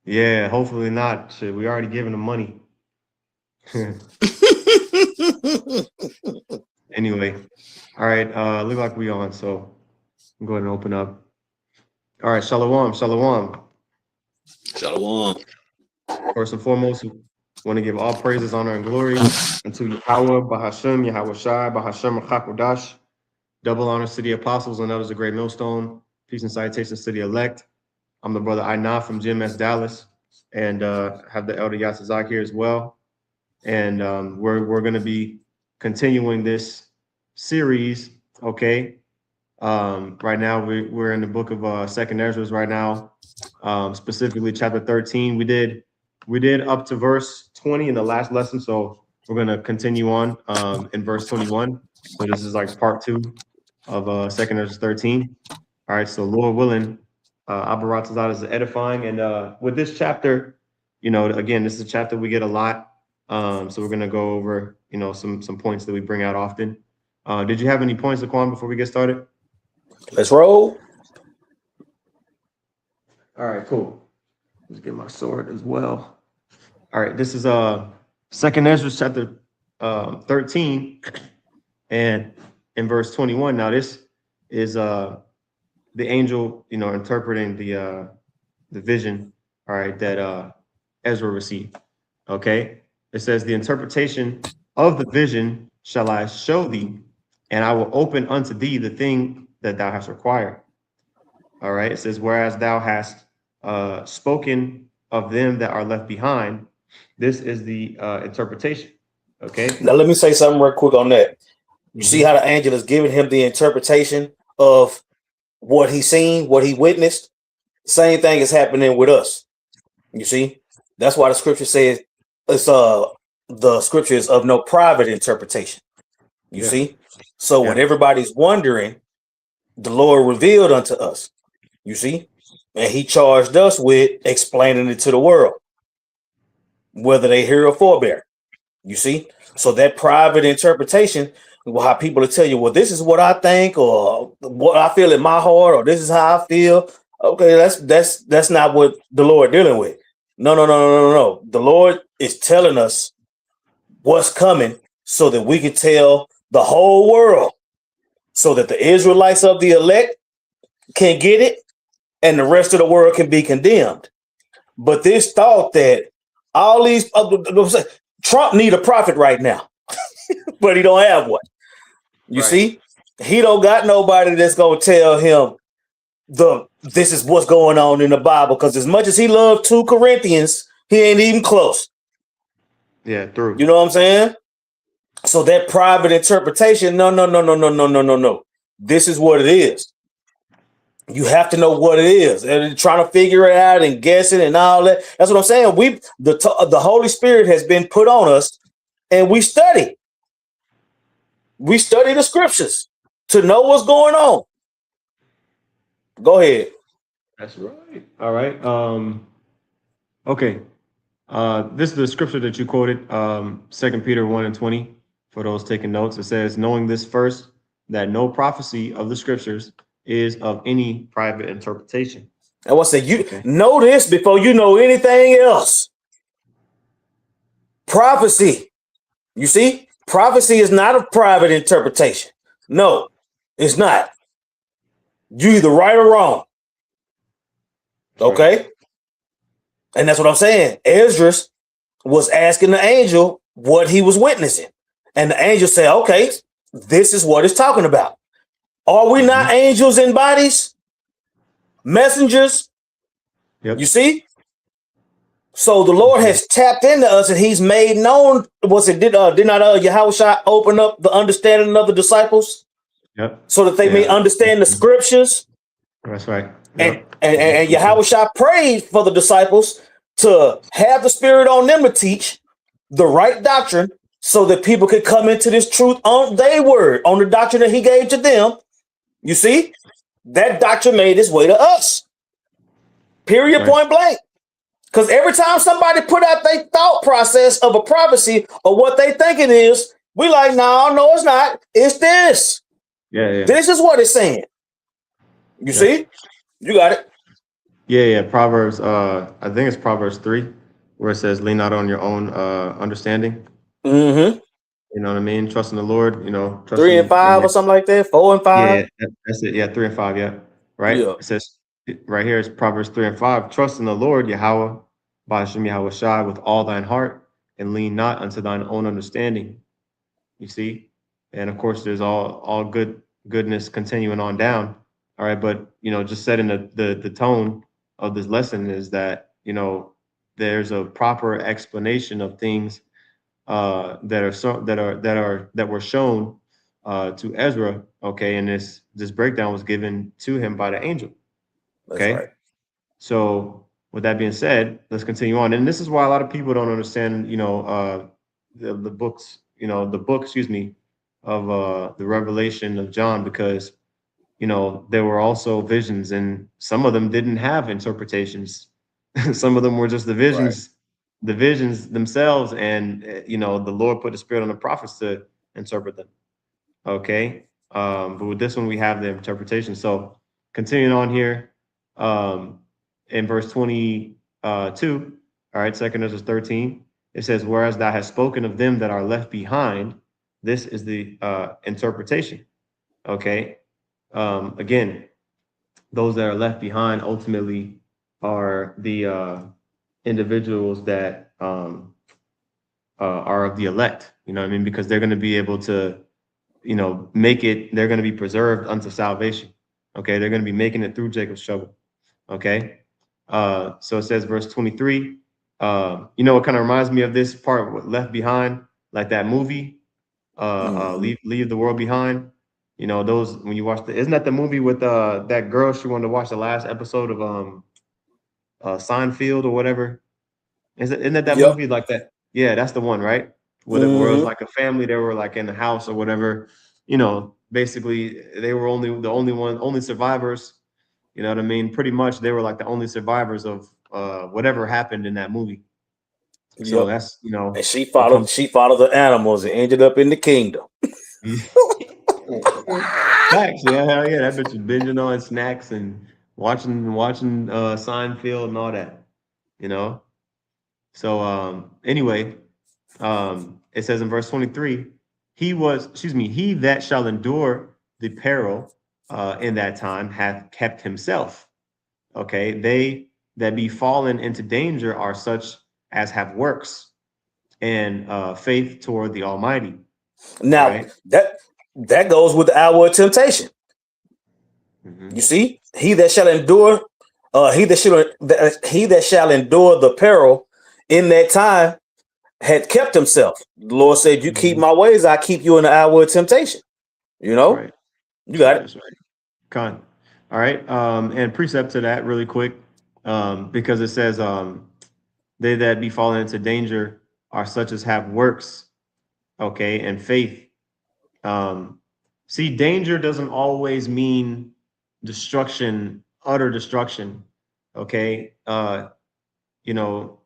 Yeah, hopefully not. Shit, we already giving them money. Anyway, all right. Look like we on. So I'm going to open up. All right, shalom, shalom. Shalom. First and foremost, we want to give all praises, honor, and glory unto Yahweh, Bahashem, Yahweh Shai, Bahashem, Chakodash. Double honors to the apostles and others, a great millstone. Peace and salutations to the elect. I'm the brother Aina from GMS Dallas, and have the elder Yasazak here as well. And we're going to be continuing this series. Okay. Right now we're in the book of Second Esdras right now, specifically chapter 13. We did up to verse 20 in the last lesson, so we're going to continue on in verse 21. So this is like part two of Second Esdras 13. All right, so Lord willing, Abaratazad is edifying, and with this chapter, again, this is a chapter we get a lot. So we're gonna go over, some points that we bring out often. Did you have any points, Laquan, before we get started? Let's roll. All right, cool. Let's get my sword as well. All right, this is Second Ezra chapter 13, and in verse 21. Now this is the angel, interpreting the vision, all right, that Ezra received. Okay, it says the interpretation of the vision shall I show thee, and I will open unto thee the thing that thou hast required. All right, it says whereas thou hast spoken of them that are left behind, this is the interpretation. Okay. Now let me say something real quick on that. You see how the angel is giving him the interpretation of what he seen, what he witnessed. Same thing is happening with us. You see, that's why the scripture says it's the scripture is of no private interpretation. You see, so when everybody's wondering, the Lord revealed unto us. You see, and He charged us with explaining it to the world, whether they hear or forbear. You see, so that private interpretation, well, how people will tell you, well, this is what I think, or what I feel in my heart, or this is how I feel. Okay, that's not what the Lord dealing with. No. The Lord is telling us what's coming so that we can tell the whole world, so that the Israelites of the elect can get it and the rest of the world can be condemned. But this thought that all these Trump need a prophet right now, but he don't have one. You see, he don't got nobody that's gonna tell him this is what's going on in the Bible, because as much as he loved 2 Corinthians, he ain't even close. Yeah, true. You know what I'm saying? So that private interpretation, no. This is what it is. You have to know what it is, and trying to figure it out and guessing and all that. That's what I'm saying. The Holy Spirit has been put on us, and we study. We study the scriptures to know what's going on. Go ahead. That's right. All right. Okay. This is the scripture that you quoted, 2 Peter 1:20. For those taking notes, it says, knowing this first, that no prophecy of the scriptures is of any private interpretation. I want to say, you know this before you know anything else. Prophecy. You see, prophecy is not a private interpretation. No, it's not. You either right or wrong. Okay. And that's what I'm saying. Esdras was asking the angel what he was witnessing. And the angel said, okay, this is what it's talking about. Are we not angels in bodies? Messengers? Yep. You see? So the Lord has tapped into us, and He's made known. Did not Yahushua open up the understanding of the disciples? Yep. So that they may understand the scriptures. That's right. Yep. And Yahushua prayed for the disciples to have the Spirit on them to teach the right doctrine, so that people could come into this truth on their word, on the doctrine that He gave to them. You see, that doctrine made its way to us. Period, point blank. Because every time somebody put out their thought process of a prophecy or what they think it is, we like, no, it's not. It's this. Yeah. This is what it's saying. You see? You got it. Yeah. Proverbs, I think it's Proverbs 3, where it says, lean not on your own understanding. Mm-hmm. You know what I mean? Trust in the Lord, Three and trusting in five or something like that. 4 and 5. that's it. Yeah, 3 and 5. Yeah. Right. Yeah. It says right here is Proverbs 3 and 5. Trust in the Lord, Yahweh, by Hashem Yahweh Shai, with all thine heart, and lean not unto thine own understanding. You see? And of course, there's all goodness continuing on down. All right. But just setting the tone of this lesson is that, there's a proper explanation of things that were shown to Ezra. Okay, and this breakdown was given to him by the angel. That's right. Okay, so with that being said, let's continue on. And this is why a lot of people don't understand, the books, the book, excuse me, of the Revelation of John, because there were also visions, and some of them didn't have interpretations. Some of them were just Right. the visions themselves, and the Lord put the spirit on the prophets to interpret them. Okay, but with this one we have the interpretation. So continuing on here, um, in verse 22, all right, second Ezra 13, it says, "Whereas thou hast spoken of them that are left behind, this is the interpretation." Okay, again, those that are left behind ultimately are the individuals that are of the elect. You know what I mean? Because they're going to be able to, make it. They're going to be preserved unto salvation. Okay, they're going to be making it through Jacob's trouble. Okay, so it says, verse 23. It kind of reminds me of this part with Left Behind, like that movie, Mm-hmm. leave the world behind. Those when you watch isn't that the movie with that girl, she wanted to watch the last episode of Seinfeld or whatever? Isn't that Yep. movie like that? Yeah, that's the one, right? Where it was Mm-hmm. like a family, they were like in the house or whatever. Basically they were only survivors. You know what I mean? Pretty much they were like the only survivors of whatever happened in that movie. So Yep. that's And she what followed comes. she followed the animals and ended up in the kingdom. Facts, yeah, hell yeah. That bitch was binging on snacks and watching Seinfeld and all that, you know. So anyway, it says in verse 23, he that shall endure the peril in that time hath kept himself. Okay, they that be fallen into danger are such as have works and faith toward the Almighty. All Now right. that goes with the hour of temptation. You Mhm. see, he that shall endure, he that shall endure the peril in that time had kept himself. The Lord said, "You keep Mhm. my ways, I keep you in the hour of temptation." You That's know, right. you That's got right. it. That's right. Con. All right. And precept to that really quick, because it says, they that be fallen into danger are such as have works, okay, and faith. Um, see, danger doesn't always mean destruction, utter destruction. Okay. You know,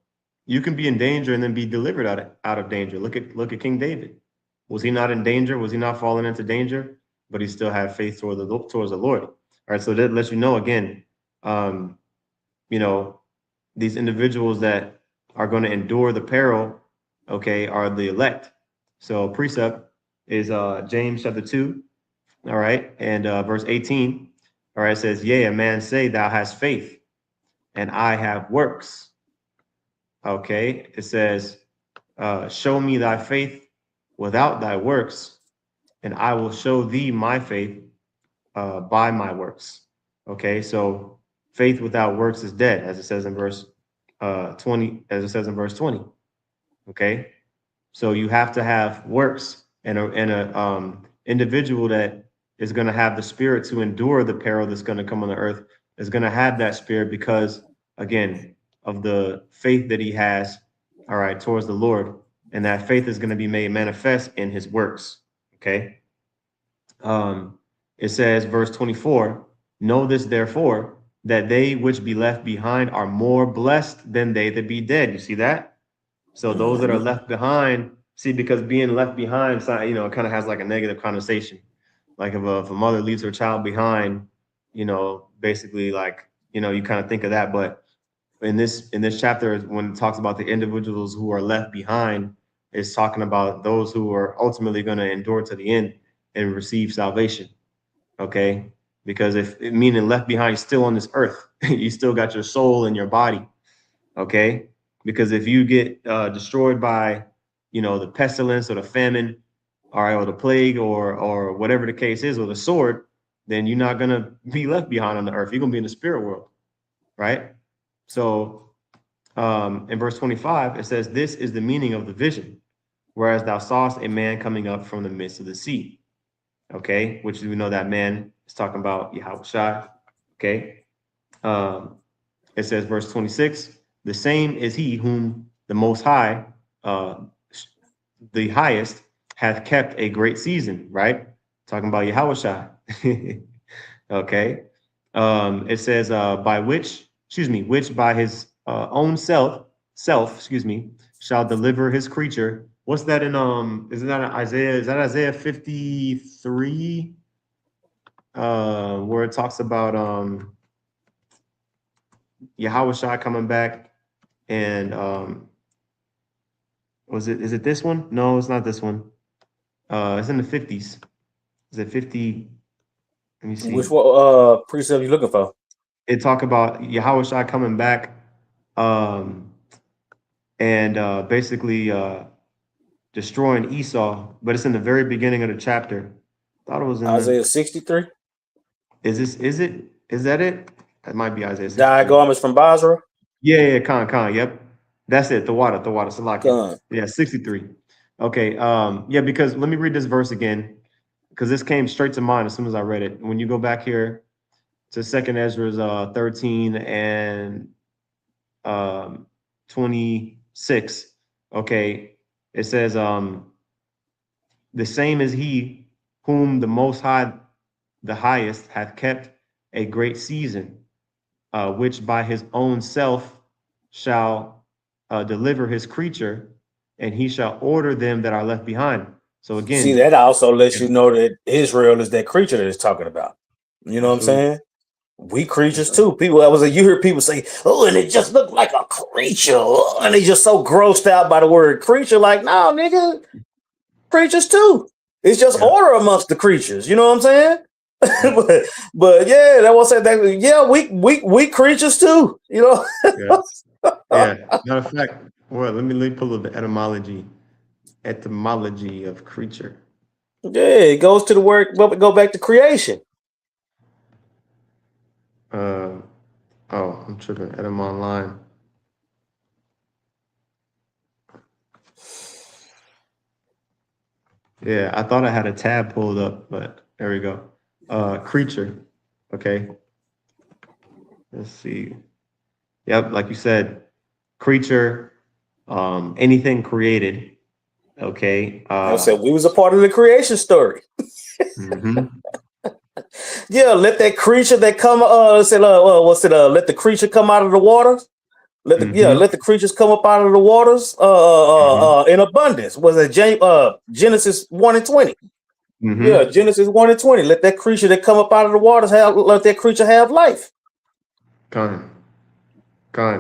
you can be in danger and then be delivered out of danger. Look at King David. Was he not in danger? Was he not falling into danger? But he still had faith towards the Lord. All right, so that lets you know again, um, you know, these individuals that are going to endure the peril, okay, are the elect. So precept is James chapter 2, all right, and verse 18. All right, it says, "Yea, a man say, thou hast faith, and I have works." Okay, it says, show me thy faith without thy works, and I will show thee my faith by my works. Okay, so faith without works is dead, as it says in verse 20, as it says in verse 20. Okay, so you have to have works, and a individual that is going to have the spirit to endure the peril that's going to come on the earth is going to have that spirit because, again, of the faith that he has, all right, towards the Lord, and that faith is going to be made manifest in his works. Okay, um, it says, verse 24, know this therefore, that they which be left behind are more blessed than they that be dead. You see that? So those that are Mm-hmm. left behind, see, because being left behind, it kind of has like a negative connotation. Like if a mother leaves her child behind, basically like you know, you kind of think of that. But in this chapter, when it talks about the individuals who are left behind, it's talking about those who are ultimately going to endure to the end and receive salvation. Okay, because if meaning left behind still on this earth, you still got your soul and your body. Okay, because if you get destroyed by, you know, the pestilence or the famine, all right, or the plague or whatever the case is, or the sword, then you're not gonna be left behind on the earth. You're gonna be in the spirit world, right? So in verse 25, it says, "This is the meaning of the vision, whereas thou sawest a man coming up from the midst of the sea." Okay, which we know that man is talking about Yahweh. Okay, um, it says, verse 26, "The same is he whom the Most High, uh, the highest, hath kept a great season." Right, talking about Yahweh. Okay, it says, "By which, excuse me, which by his own self, excuse me, shall deliver his creature." What's that in isn't that in Isaiah? Is that Isaiah 53? Where it talks about Yahweh Shai coming back and is it this one? No, it's not this one. It's in the 50s. Is it 50? Let me Which see. one precept you looking for? It talk about Yahweh Shai coming back um and basically destroying Esau, but it's in the very beginning of the chapter. Thought it was in the Isaiah 63. is that it? That might be Isaiah 63. Diagarments from Basra. Yeah, Khan, yep. That's it. The water, Salakia. Con. Yeah, 63. Okay, yeah, because let me read this verse again, because this came straight to mind as soon as I read it. When you go back here to Second Esdras 13 and 26, okay, it says, "The same is he whom the Most High, the highest, hath kept a great season, which by his own self shall deliver his creature, and he shall order them that are left behind." So See, again, that also lets yeah, you know that Israel is that creature that it's talking about. You know what I'm absolutely. saying? We creatures too. People, you hear people say, "Oh, and it just looked like a creature," oh, and they just so grossed out by the word creature. Like, no, nigga, creatures too. It's just Yeah, order amongst the creatures. You know what I'm saying? yeah, but yeah, that was that. Yeah, we creatures too. You know. yeah, yeah. Matter of fact, well, let me pull up the etymology of creature. Yeah, it goes to the word. Go back to creation. Uh, oh, I'm tripping. Etym online. Yeah, I thought I had a tab pulled up, but there we go. Creature. Okay, let's see. Yep, like you said, creature, anything created. Okay. I said we was a part of the creation story. Mhm, Yeah, let that creature that come. Said, what's it? Let the creature come out of the waters. mhm, Let the creatures come up out of the waters. mhm, In abundance. Was it Genesis 1:20? Yeah, mhm. Genesis 1:20. Let that creature that come up out of the waters let that creature have life. Con,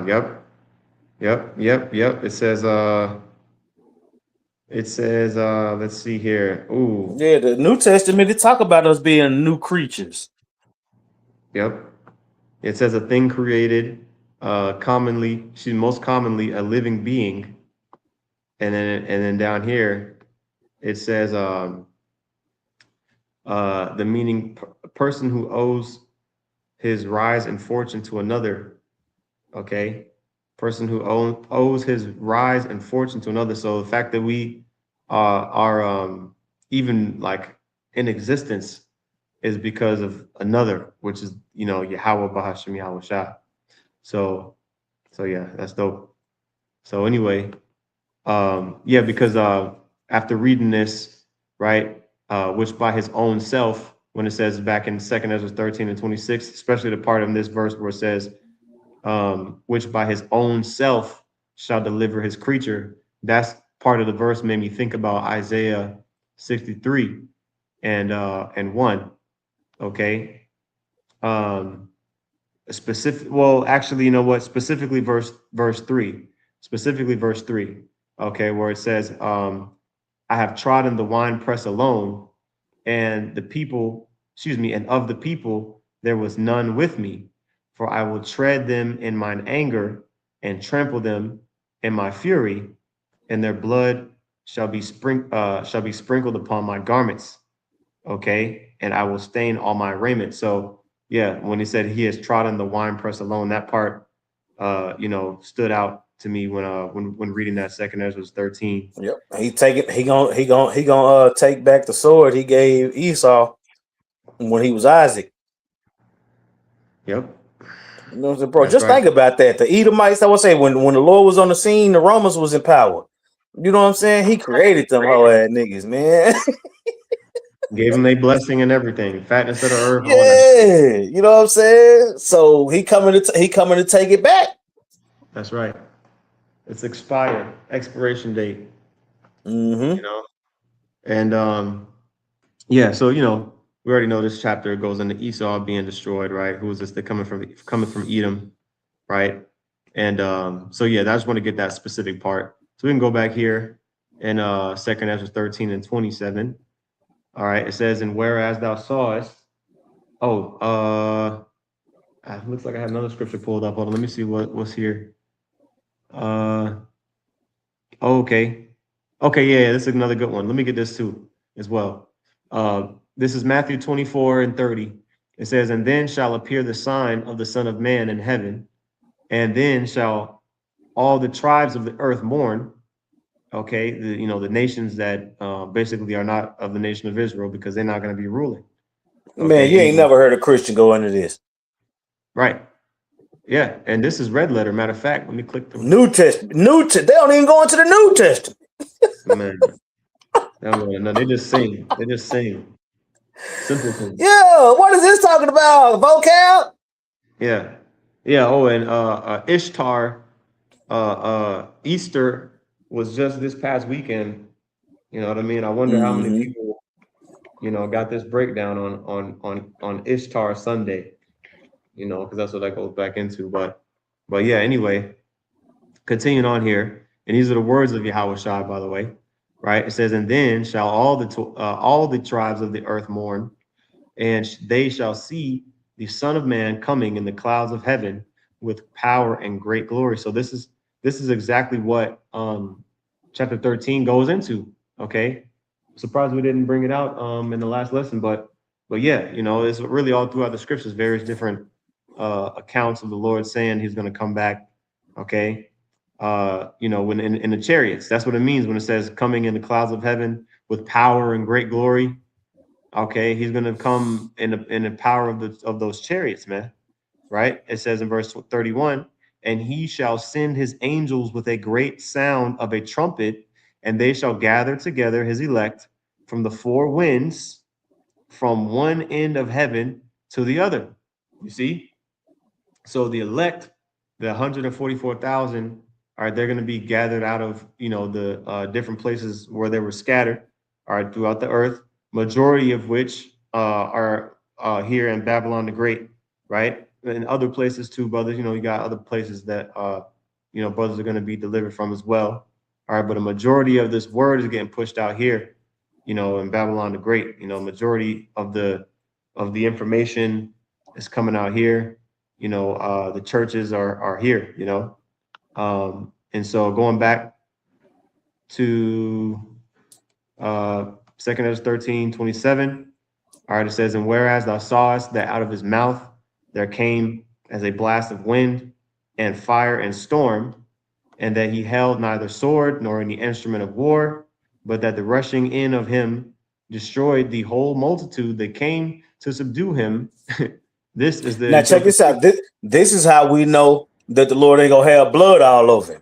yep, yep. It says, let's see here. Ooh, Yeah, the New Testament, it talk about us being new creatures. yep. It says a thing created, most commonly a living being. And then down here, it says, the meaning, a person who owes his rise and fortune to another. Okay, person who owes his rise and fortune to another. So the fact that we are even like in existence is because of another, which is, you know, Yahweh Bahasham Yahweh Shah. So yeah, that's dope. So anyway, yeah, because after reading this, right, which by his own self, when it says back in Second Ezra 13 and 26, especially the part of this verse where it says, which by his own self shall deliver his creature. That's part of the verse made me think about Isaiah 63 and 1. Okay. Um, specific. Well, actually, you know what? Specifically verse 3. Okay, where it says, I have trodden the winepress alone, and the people, excuse me, and of the people there was none with me, for I will tread them in mine anger and trample them in my fury, and their blood shall be sprinkled upon my garments. Okay, and I will stain all my raiment. So yeah, when he said he has trodden the winepress alone, that part stood out to me when reading that second Ezra 13. Yep. He gonna take back the sword he gave Esau when he was Isaac. Yep. You know what I'm saying, bro? That's Just right. think about that. The Edomites, I would say, when the Lord was on the scene, the Romans was in power. You know what I'm saying? He created them whole ass niggas, man. Gave them a blessing and everything, fatness of the earth, all that. Yeah, you know what I'm saying? So he coming to take it back. That's right. It's expiration date. Mm-hmm. You know, and yeah. So we already know this chapter goes into Esau being destroyed, right? Who is this? They're coming from Edom, right? And so yeah, I just want to get that specific part. So we can go back here in Second Ezra 13 and 27. All right, it says, and whereas thou sawest, looks like I had another scripture pulled up. Hold on, let me see what's here. Okay. Okay, yeah, this is another good one. Let me get this too as well. This is Matthew 24 and 30. It says, and then shall appear the sign of the Son of Man in heaven, and then shall all the tribes of the earth mourn. Okay, the nations that basically are not of the nation of Israel, because they're not going to be ruling. Man, Okay, you ain't never heard a Christian go into this. Right. Yeah, and this is red letter. Matter of fact, let me click the New Testament. They don't even go into the New Testament. man. No, they just sing. They just sing. Simple thing. Yeah, what is this talking about? Vocab? Yeah. Yeah. Oh, and Ishtar, Easter was just this past weekend. You know what I mean? I wonder how many people, got this breakdown on Ishtar Sunday. Because that's what that goes back into. But yeah, anyway, continuing on here, and these are the words of Yahweh Shai, by the way, right? It says, and then shall all the tribes of the earth mourn, and they shall see the Son of Man coming in the clouds of heaven with power and great glory. So this is exactly what chapter 13 goes into. Okay, surprised we didn't bring it out in the last lesson, but yeah, it's really all throughout the scriptures, various different accounts of the Lord saying he's going to come back. Okay, when in the chariots, that's what it means when it says coming in the clouds of heaven with power and great glory. Okay, he's going to come in the power of those chariots, man. Right? It says in verse 31, and he shall send his angels with a great sound of a trumpet, and they shall gather together his elect from the four winds, from one end of heaven to the other. You see? So the elect, the 144,000, all right, they're going to be gathered out of, the different places where they were scattered, all right, throughout the earth, majority of which are here in Babylon the Great, right? And other places too, brothers, you got other places that, brothers are going to be delivered from as well. All right, but a majority of this word is getting pushed out here, in Babylon the Great. Majority of the information is coming out here. The churches are here. And so going back to Second Ezra 13:27. All right, it says, and whereas thou sawest that out of his mouth there came as a blast of wind and fire and storm, and that he held neither sword nor any instrument of war, but that the rushing in of him destroyed the whole multitude that came to subdue him. This is the Now check this out. This is how we know that the Lord ain't gonna have blood all over him.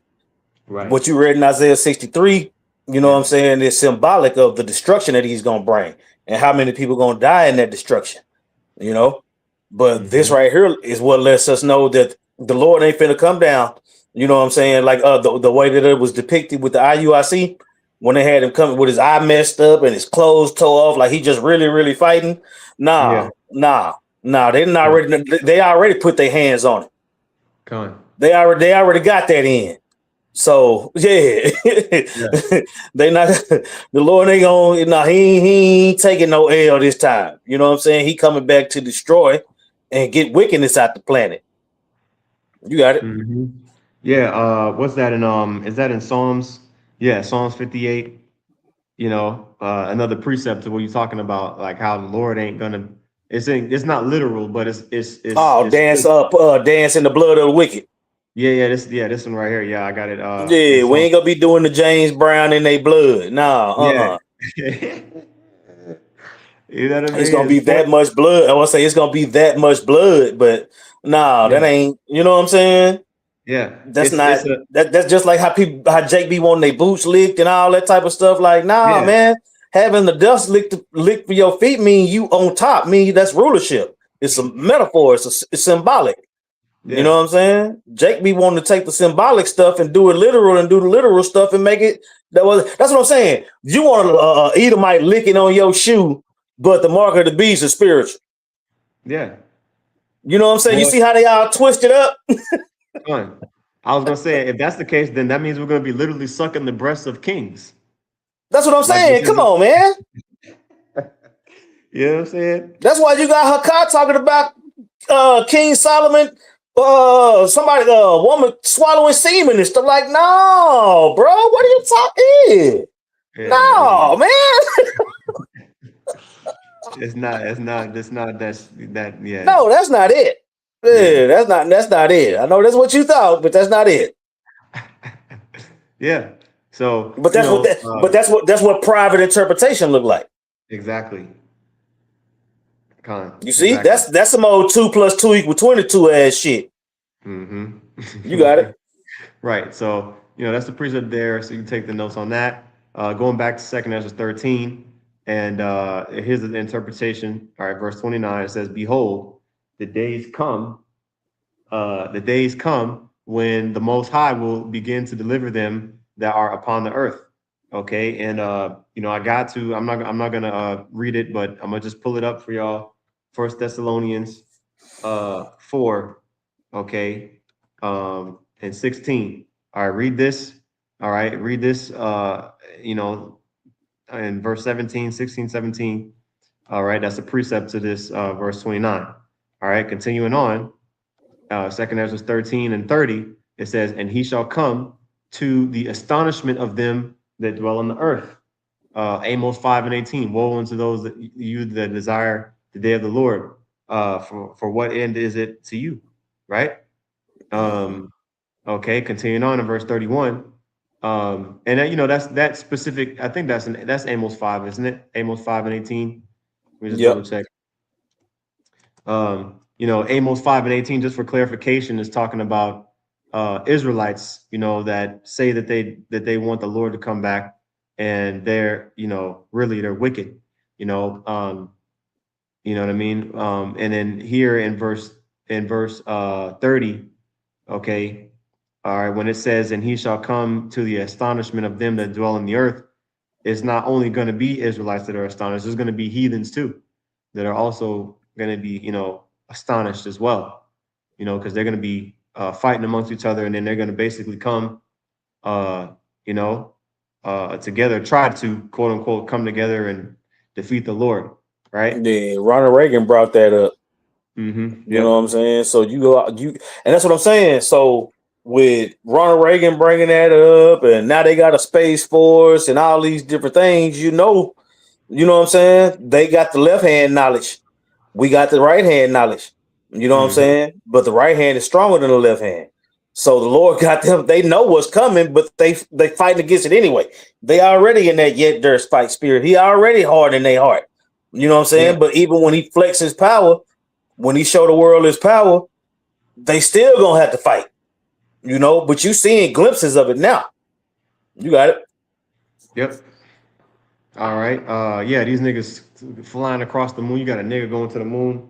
Right. What you read in Isaiah 63, you know what I'm saying, is symbolic of the destruction that he's gonna bring and how many people gonna die in that destruction. But this right here is what lets us know that the Lord ain't finna come down. You know what I'm saying? Like the way that it was depicted with the IUIC when they had him coming with his eye messed up and his clothes tore off, like he just really, really fighting. Nah. No, they already put their hands on it. Con. They already got that in. So yeah, they not the Lord ain't gonna he ain't taking no L this time. You know what I'm saying? He coming back to destroy and get wickedness out the planet. You got it. Mm-hmm. Yeah, what's that in is that in Psalms? Yeah, Psalms 58. Another precept to what you're talking about, like how the Lord ain't gonna it's not literal, but Oh, it's dance in the blood of the wicked. this one right here. Yeah, I got it in Yeah, we Psalms. ain't gonna be doing the James Brown in their blood. Yeah. You know what I It's mean? gonna be that much blood. I want to say it's gonna be that much blood, but that Yeah. ain't. You know what I'm saying? Yeah. That's not that's just like how Jake be wanting their boots licked and all that type of stuff. Like, Yeah. man, having the dust licked for your feet mean you on top. Mean that's rulership. It's a metaphor. It's symbolic. You know Yeah. what I'm saying? Jake be wanting to take the symbolic stuff and do it literal and do the literal stuff and make it. That's what I'm saying. You want to Edomite licking on your shoe, but the mark of the beast is spiritual. Yeah. You know what I'm saying? You Well, see how they all twisted up? fine. I was gonna say, if that's the case, then that means we're gonna be literally sucking the breasts of kings. That's what I'm Like saying. Come because on, man. you know what I'm saying? That's why you got Hakkad talking about King Solomon, somebody, woman swallowing semen and stuff. Like, no, bro, what are you talking? Yeah, No, man. yeah. No, that's not it. Yeah. That's not it. I know that's what you thought, but that's not it. Yeah. So, But that's what private interpretation look like. exactly. You see, Exactly. that's some old 2 + 2 = 22 ass shit. Mm-hmm. You got it. Right. So, that's the precept there. So you can take the notes on that. Going back to 2 Esdras 13, and here's the interpretation. All right, verse 29, it says, Behold, the days come when the Most High will begin to deliver them that are upon the earth. Okay, and I'm not gonna read it, but I'm gonna just pull it up for y'all. 1 Thessalonians 4, okay, and 16. All right, read this. All right, read this. In verse 17, 16, 17. All right, that's a precept to this verse 29. All right, continuing on. 2 Ezra 13 and 30, it says, and he shall come to the astonishment of them that dwell on the earth. Amos 5 and 18, woe unto those that desire the day of the Lord. For what end is it to you? Right? Okay, continuing on in verse 31. And that's that specific, I think that's Amos 5, isn't it? Amos 5 and 18. Let me just double check. Amos 5 and 18, just for clarification, is talking about Israelites, that say that they want the Lord to come back, and they're, really they're wicked, you know what I mean? And then here in verse 30, okay, all right, when it says, and he shall come to the astonishment of them that dwell in the earth, it's not only going to be Israelites that are astonished, there's going to be heathens too, that are also going to be, astonished as well, because they're going to be fighting amongst each other, and then they're going to basically come, together, try to quote unquote come together and defeat the Lord, right? Yeah, Ronald Reagan brought that up. Mm-hmm. You know what I'm saying? So you go and that's what I'm saying. So with Ronald Reagan bringing that up, and now they got a space force and all these different things, you know what I'm saying? They got the left hand knowledge. We got the right hand knowledge. You know what I'm saying? But the right hand is stronger than the left hand. So the Lord got them. They know what's coming, but they fighting against it anyway. They already in that yet there's fight spirit. He already hard in their heart. You know what I'm saying? Yeah. But even when he flexes his power, when he show the world his power, they still gonna have to fight. But you seeing glimpses of it now. You got it. Yep. All right. Yeah, these niggas flying across the moon. You got a nigga going to the moon,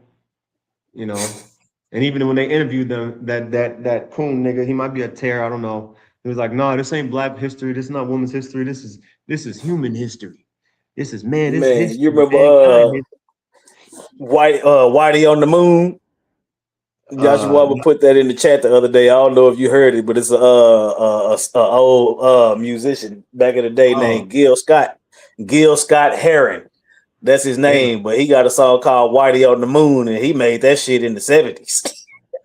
And even when they interviewed them, that coon nigga, he might be a tear, I don't know. He was like, no, this ain't black history. This is not women's history. This is human history. This is Man, history, you remember mankind history. Whitey on the moon. Joshua would put that in the chat the other day. I don't know if you heard it, but it's a old musician back in the day named Gil Scott Heron. That's his name, but he got a song called Whitey on the Moon, and he made that shit in the 70s.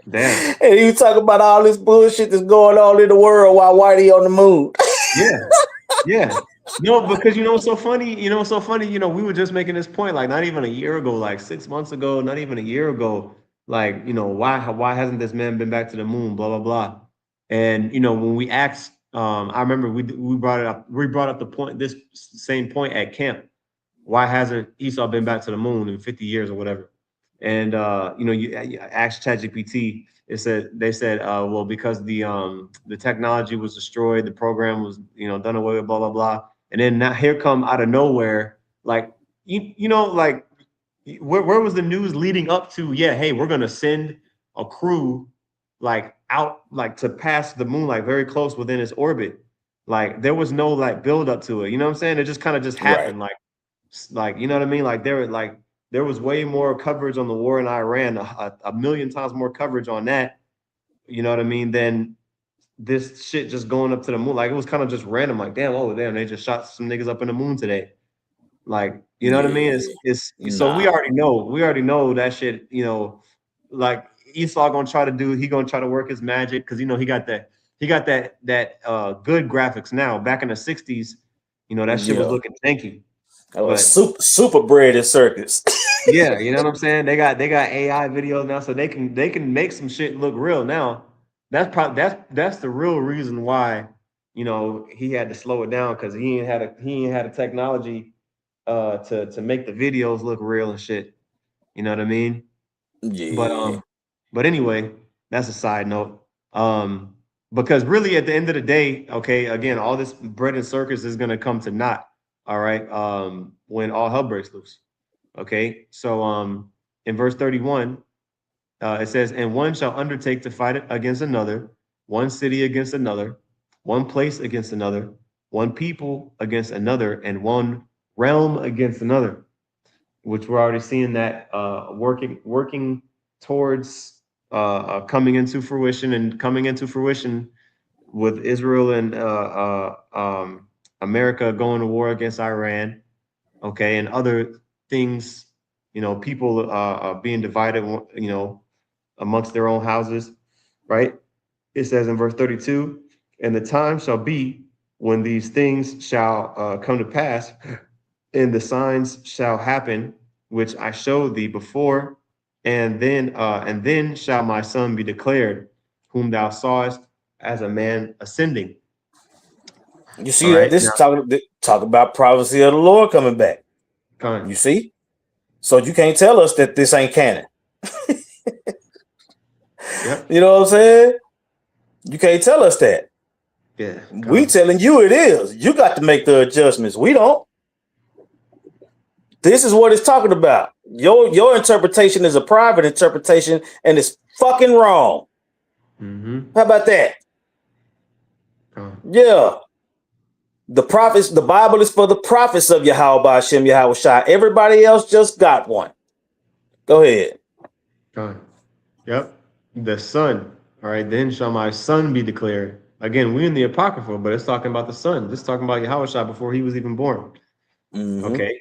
Damn. And he was talking about all this bullshit that's going on in the world while Whitey on the moon. Yeah. No, because you know what's so funny? We were just making this point, like not even a year ago, like 6 months ago, not even a year ago. Like, why hasn't this man been back to the moon? Blah, blah, blah. And when we asked, I remember we brought up the point, this same point at camp. Why hasn't Esau been back to the moon in 50 years or whatever? And you asked ChatGPT. They said, well, because the technology was destroyed, the program was done away with, blah blah blah. And then now here come out of nowhere, like like where was the news leading up to? Yeah, hey, we're gonna send a crew like out like to pass the moon, like very close within its orbit. Like there was no like build up to it. You know what I'm saying? It just kind of just happened. Right. Like you know what I mean? Like there was way more coverage on the war in Iran, a million times more coverage on that. You know what I mean? Than this shit just going up to the moon. Like it was kind of just random. Like damn, they just shot some niggas up in the moon today. Like you know what I mean? It's so we already know that shit. Like Esau gonna try to do. He gonna try to work his magic because he got that good graphics now. Back in the '60s, that shit was looking tanky. But super bread in circus. Yeah, you know what I'm saying? They got AI videos now, so they can make some shit look real now. That's the real reason why he had to slow it down because he ain't had a technology to make the videos look real and shit. You know what I mean? Yeah. But anyway, that's a side note. Because really at the end of the day, okay, again, all this bread and circus is gonna come to naught. All right. When all hell breaks loose. Okay. So in verse 31, it says, and one shall undertake to fight against another, one city against another, one place against another, one people against another, and one realm against another, which we're already seeing that working towards coming into fruition with Israel and America going to war against Iran, okay, and other things, people being divided, amongst their own houses, right? It says in verse 32, and the time shall be when these things shall come to pass, and the signs shall happen, which I showed thee before, and then shall my son be declared, whom thou sawest as a man ascending. You see that this is talk about prophecy of the Lord coming back. You see? So you can't tell us that this ain't canon. Yep. You know what I'm saying? You can't tell us that. Yeah. We telling you it is. You got to make the adjustments. We don't. This is what it's talking about. Your interpretation is a private interpretation, and it's fucking wrong. Mm-hmm. How about that? Yeah. The prophets, the Bible is for the prophets of Yahweh Hashem Yahweh Shai. Everybody else just got one. Go ahead. Yep. The son. All right. Then shall my son be declared. Again, we're in the Apocrypha, but it's talking about the son. This is talking about Yahweh Shai before he was even born. Mm-hmm. Okay.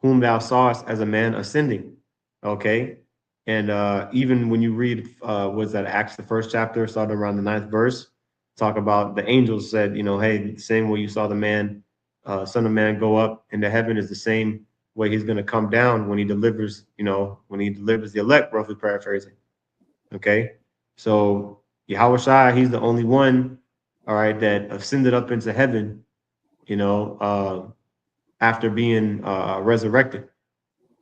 Whom thou sawest as a man ascending. Okay. And even when you read, was that Acts, the first chapter, starting around the 9th verse, talk about the angels said, hey, the same way you saw the man, son of man go up into heaven is the same way he's going to come down when he delivers, the elect, roughly paraphrasing. Okay. So Yahweh Shai, he's the only one, all right, that ascended up into heaven, after being resurrected,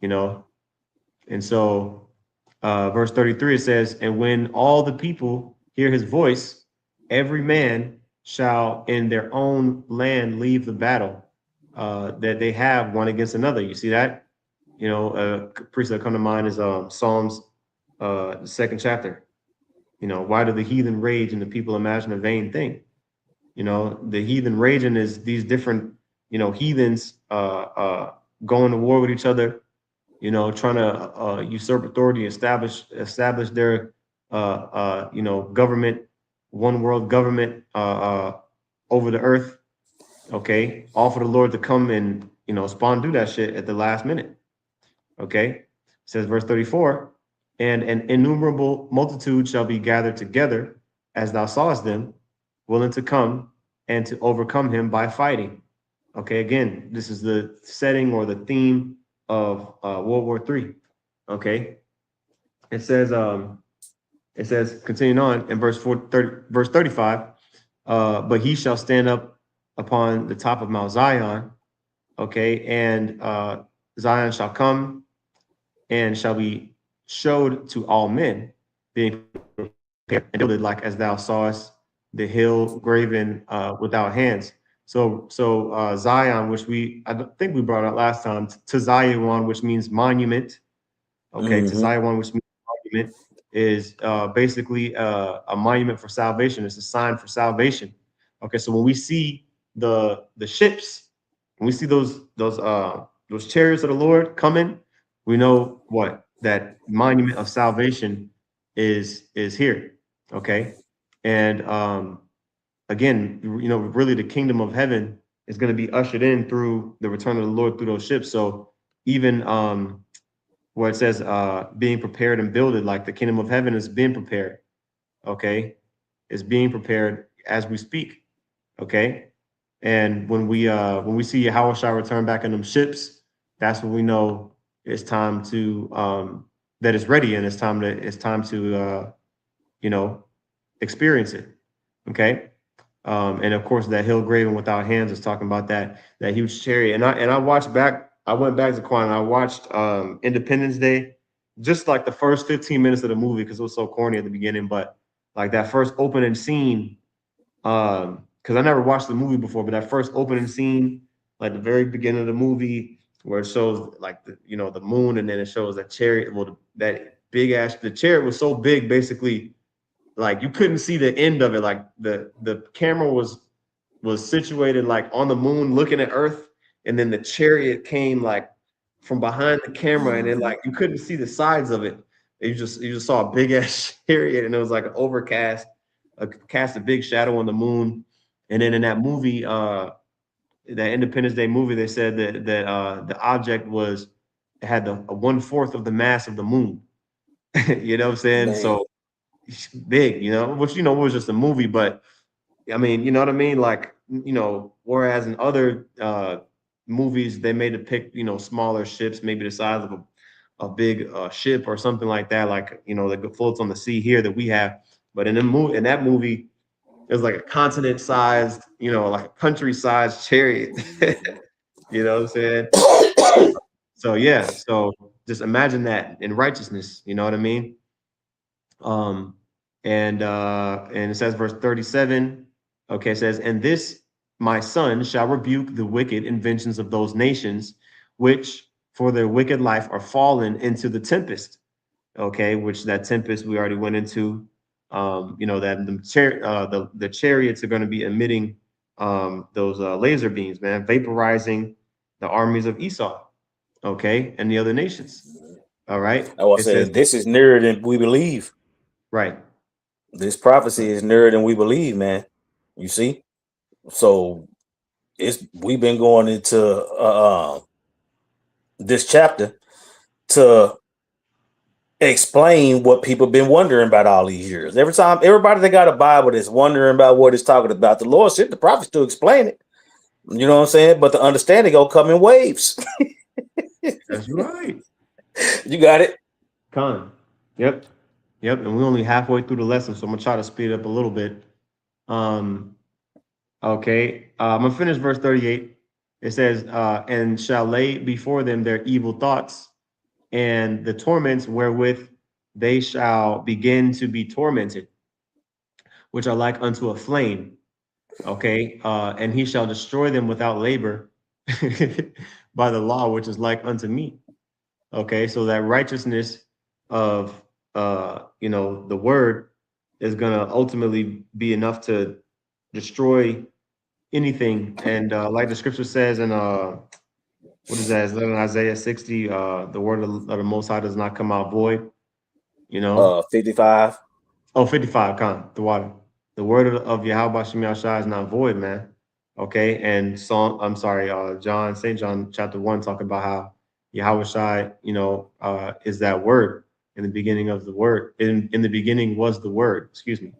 and so verse 33, it says, and when all the people hear his voice, every man shall in their own land leave the battle that they have one against another. You see that? Priest that come to mind is Psalms, the 2nd chapter. Why do the heathen rage and the people imagine a vain thing? The heathen raging is these different, heathens going to war with each other, you know, trying to usurp authority, establish their you know, government, one world government over the earth. Okay, all for the Lord to come and, you know, spawn do that shit at the last minute. Okay, it says verse 34, and an innumerable multitude shall be gathered together as thou sawest them, willing to come and to overcome him by fighting. Okay, again, this is the setting or the theme of World War III. Okay, it says, continuing on in verse 35, but he shall stand up upon the top of Mount Zion, okay, and Zion shall come and shall be showed to all men, being prepared and builded like as thou sawest the hill graven without hands. So Zion, which I think we brought up last time, to Zion, which means monument. Okay, to Zion, which means monument, is basically a monument for salvation. It's a sign for salvation. Okay, so when we see the ships, when we see those chariots of the Lord coming, we know what that monument of salvation is here. Okay, and again, you know, really the kingdom of heaven is going to be ushered in through the return of the Lord through those ships. So even where it says being prepared and builded, like the kingdom of heaven is being prepared. Okay, is being prepared as we speak. Okay, and when we see Yahweh shall return back in them ships, that's when we know it's time to that it's ready, and it's time to you know, experience it. Okay, and of course that hill graven without hands is talking about that huge chariot. And I went back to Quan and I watched Independence Day, just like the first 15 minutes of the movie because it was so corny at the beginning, but like that first opening scene, because I never watched the movie before, but that first opening scene, like the very beginning of the movie, where it shows like the, you know, the moon, and then it shows that chariot. Well, that big ass, the chariot was so big, basically, like you couldn't see the end of it. Like the camera was situated like on the moon, looking at Earth, and then the chariot came like from behind the camera, and then like you couldn't see the sides of it. You just saw a big ass chariot, and it was like an overcast, cast a big shadow on the moon. And then in that movie, that Independence Day movie, they said that the object had the 1/4 of the mass of the moon. You know what I'm saying? Man. So big, you know, which, you know, was just a movie, but I mean, you know what I mean? Like, you know, whereas in other movies, they may depict, you know, smaller ships, maybe the size of a big ship or something like that, like, you know, that floats on the sea here that we have. But in that movie, it was like a continent sized, you know, like a country sized chariot. You know what I'm saying? So yeah, so just imagine that in righteousness, you know what I mean? Um, and it says verse 37, okay, it says, and this my son shall rebuke the wicked inventions of those nations, which for their wicked life are fallen into the tempest. Okay, which that tempest we already went into. You know, that the chariots are going to be emitting those laser beams, man, vaporizing the armies of Esau, okay, and the other nations. All right. I was It says, saying this is nearer than we believe. right. This prophecy is nearer than we believe, man. You see? So we've been going into this chapter to explain what people been wondering about all these years. Every time, everybody that got a Bible that's wondering about what it's talking about, the Lord sent the prophets to explain it. You know what I'm saying? But the understanding will come in waves. That's right. You got it. Con. Yep. Yep. And we're only halfway through the lesson, so I'm gonna try to speed it up a little bit. Okay. I'm gonna finish verse 38. It says, and shall lay before them their evil thoughts and the torments wherewith they shall begin to be tormented, which are like unto a flame. Okay. And he shall destroy them without labor by the law, which is like unto me. Okay, so that righteousness of you know, the word is gonna ultimately be enough to destroy anything. And like the scripture says in what is that? Is that in Isaiah 60? The word of the Most High does not come out void. You know, 55. oh, 55, the water. The word of Yahweh Shem Yahshua is not void, man. Okay, and Psalm, I'm sorry, John, St. John chapter 1, talking about how Yahweh Shai, is that word in the beginning of the word. In the beginning was the word, excuse me.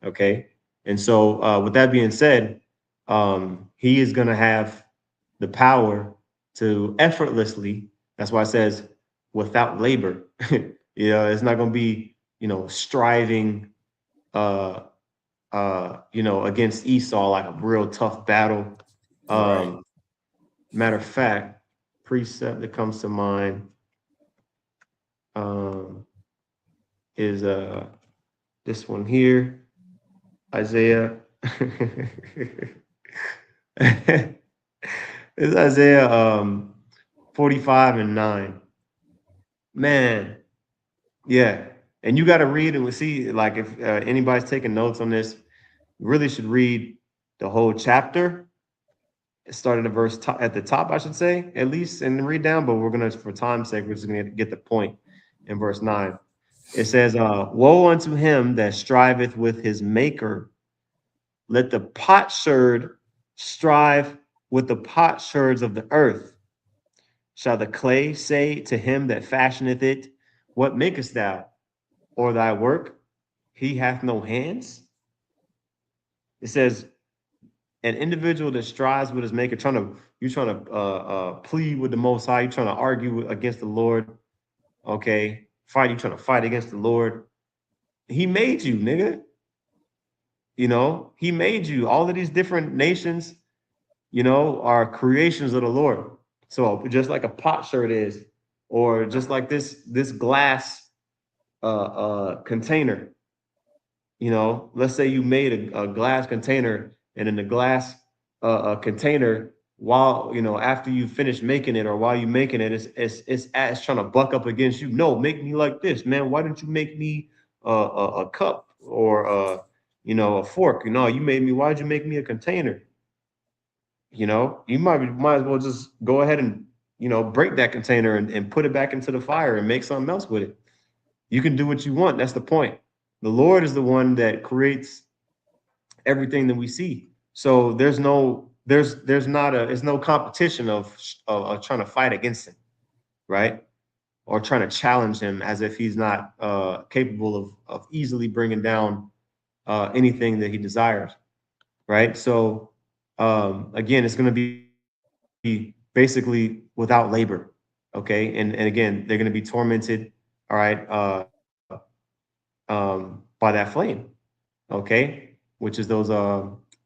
Okay. And so with that being said, he is gonna have the power to effortlessly, that's why it says without labor. It's not gonna be, striving uh against Esau, like a real tough battle. Right. Matter of fact, precept that comes to mind um, is this one here, Isaiah. It's Isaiah 45 and 9. Man, yeah. And you got to read and we see, like, if anybody's taking notes on this, you really should read the whole chapter. Starting at verse at the top, I should say, at least, and read down. But we're gonna, for time's sake, we're just gonna get the point in verse 9. It says, "Woe unto him that striveth with his maker. Let the potsherd strive with the potsherds of the earth. Shall the clay say to him that fashioneth it, What makest thou? Or thy work? He hath no hands." It says, an individual that strives with his maker, you're trying to plead with the Most High, you're trying to argue against the Lord, okay? You trying to fight against the Lord. He made you, nigga. He made you. All of these different nations, are creations of the Lord. So just like a potsherd is, or just like this glass container, let's say you made a glass container, and in the glass container, while after you finish making it, or while you making it, it's trying to buck up against you. No, make me like this, man. Why didn't you make me a cup, or a fork? You made me. Why'd you make me a container? You might as well just go ahead and break that container, and put it back into the fire and make something else with it. You can do what you want. That's the point. The Lord is the one that creates everything that we see. So there's no competition of trying to fight against him, right? Or trying to challenge him as if he's not capable of easily bringing down anything that he desires, right? So again, it's going to be basically without labor, okay? And again, they're going to be tormented, all right, by that flame, okay, which is those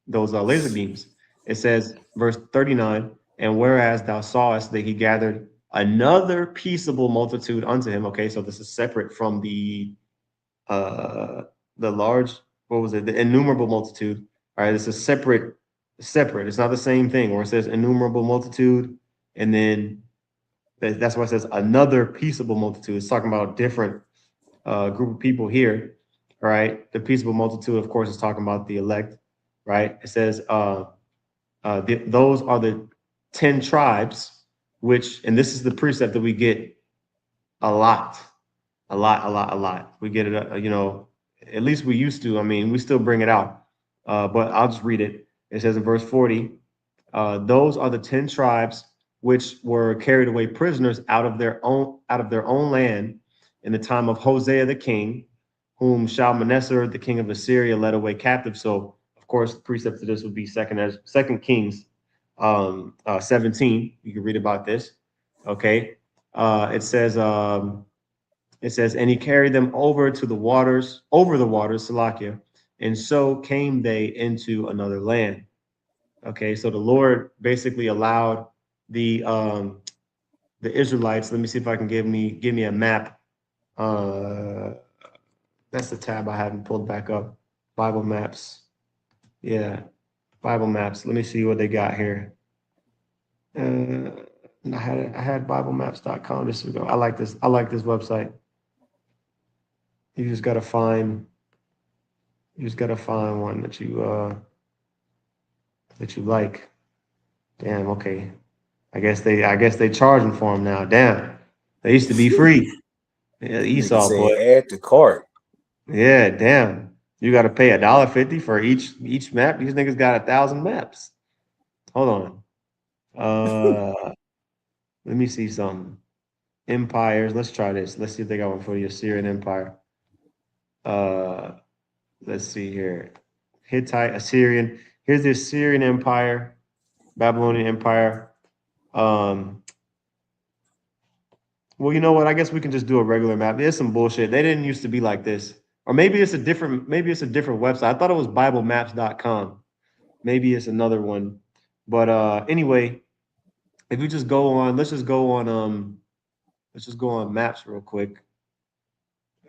laser beams. It says, verse 39, and whereas thou sawest that he gathered another peaceable multitude unto him. Okay, so this is separate from the large, what was it, the innumerable multitude. All right, this is separate. It's not the same thing. Where it says innumerable multitude, and then that's why it says another peaceable multitude. It's talking about a different group of people here. Right, the peaceable multitude, of course, is talking about the elect. Right, it says those are the 10 tribes, and this is the precept that we get a lot, a lot. We get it, at least we used to. I mean, we still bring it out, but I'll just read it. It says in verse 40, those are the 10 tribes which were carried away prisoners out of their own land in the time of Hosea the king, whom Shalmaneser the king of Assyria led away captive. So of course, the precept to this would be Second Kings 17. You can read about this. Okay, it says, and he carried them over the waters, Salakia, and so came they into another land. Okay, so the Lord basically allowed the Israelites. Let me see if I can give me a map. That's the tab I haven't pulled back up. Bible maps. Yeah, Bible maps. Let me see what they got here. I had BibleMaps.com. This is I like this. I like this website. You just gotta find. You just gotta find one that you like. Damn. Okay. I guess they charging for them now. Damn, they used to be free. Yeah, Nigga Esau said boy. add to cart. Yeah, damn. You got to pay $1.50 for each map. These niggas got 1,000 maps. Hold on. Let me see something. Empires. Let's try this. Let's see if they got one for the Assyrian Empire. Let's see here. Hittite, Assyrian. Here's the Assyrian Empire, Babylonian Empire. Well, you know what? I guess we can just do a regular map. There's some bullshit. They didn't used to be like this. Or maybe it's a different website. I thought it was BibleMaps.com. Maybe it's another one. But anyway, if you just go on, let's just go on maps real quick.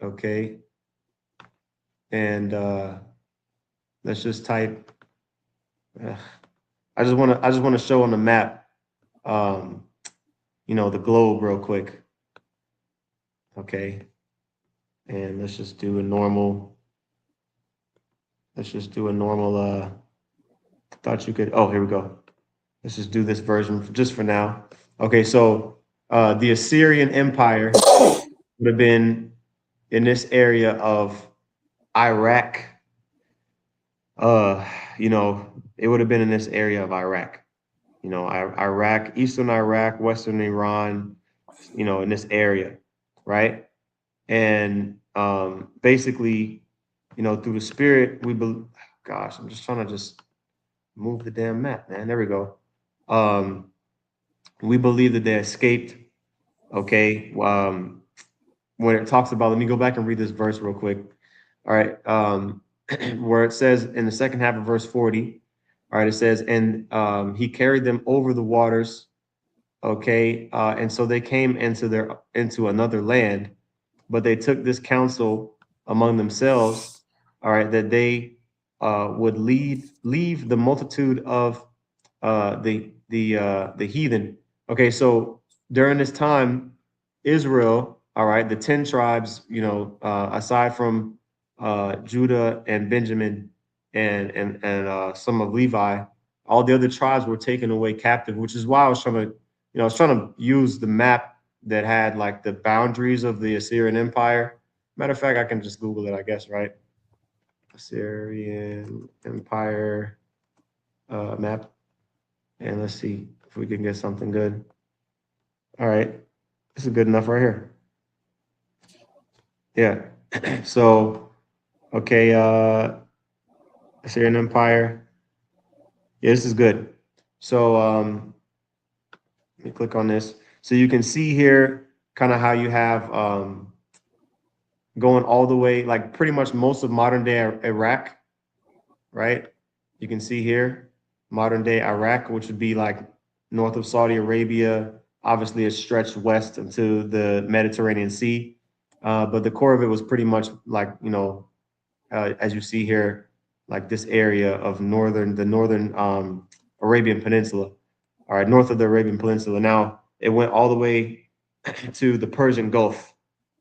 Okay. And let's just type I just want to show on the map the globe real quick. Okay. And let's just do a normal thought you could, oh, here we go. Let's just do this version just for now. Okay, so the Assyrian Empire would have been in this area of Iraq. It would have been in this area of Iraq. Iraq, Eastern Iraq, Western Iran, in this area, right? And basically, through the spirit, gosh, I'm just trying to just move the damn map, man. There we go. We believe that they escaped. Okay. When it talks about, let me go back and read this verse real quick. All right. Where it says in the second half of verse 40, all right, it says, and he carried them over the waters. Okay. And so they came into another land, but they took this counsel among themselves, all right, that they would leave the multitude of the heathen. Okay, so during this time, Israel, all right, the 10 tribes, aside from Judah and Benjamin and some of Levi, all the other tribes were taken away captive, which is why I was trying to use the map that had like the boundaries of the Assyrian Empire. Matter of fact, I can just Google it, I guess, right? Assyrian Empire map. And let's see if we can get something good. All right. This is good enough right here. Yeah. So, okay. Assyrian Empire. Yeah, this is good. So, let me click on this. So you can see here kind of how you have going all the way, like pretty much most of modern day Iraq, right? You can see here modern day Iraq, which would be like north of Saudi Arabia. Obviously, it stretched west into the Mediterranean Sea, but the core of it was pretty much like as you see here, like this area of the northern Arabian Peninsula. All right, north of the Arabian Peninsula. Now it went all the way to the Persian Gulf.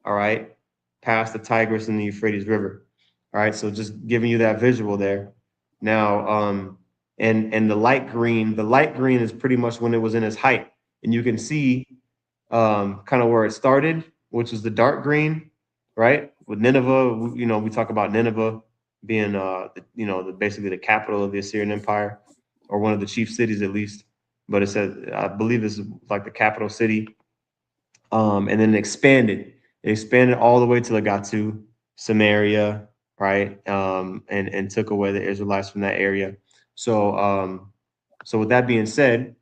All right, past the Tigris and the Euphrates River. All right, so just giving you that visual there. Now, and the light green is pretty much when it was in its height, and you can see kind of where it started, which is the dark green, right? With Nineveh, we talk about Nineveh being basically the capital of the Assyrian Empire, or one of the chief cities at least. But it said, I believe this is like the capital city. And then it expanded. It expanded all the way till it got to Samaria, right? And took away the Israelites from that area. So so with that being said,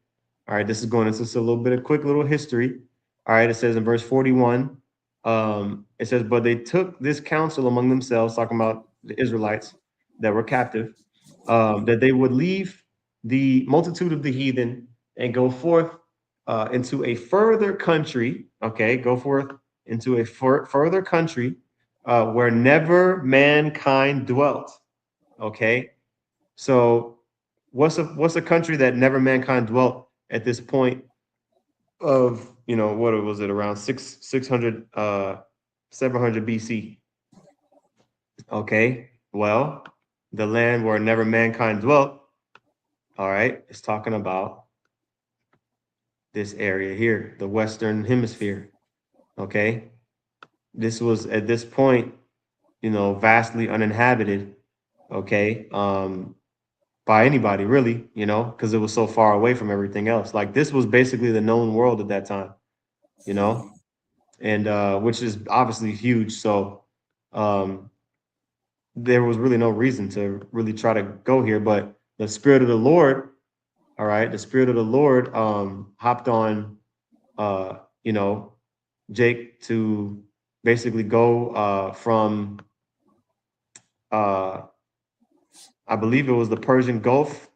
all right, this is going into just a little bit of quick little history. All right, it says in verse 41, it says, but they took this counsel among themselves, talking about the Israelites that were captive, that they would leave the multitude of the heathen and go forth into a further country. Okay, go forth into a further country where never mankind dwelt. Okay, so what's a country that never mankind dwelt at this point of what was it, around 600 700 BC? Okay, well, the land where never mankind dwelt, all right, it's talking about this area here, the Western Hemisphere. Okay. This was at this point, vastly uninhabited. Okay. By anybody really, because it was so far away from everything else. Like this was basically the known world at that time, and which is obviously huge. So um, there was really no reason to really try to go here. But the Spirit of the Lord, all right, the Spirit of the Lord hopped on, uh, you know, Jake to basically go from, uh, I believe it was the Persian Gulf,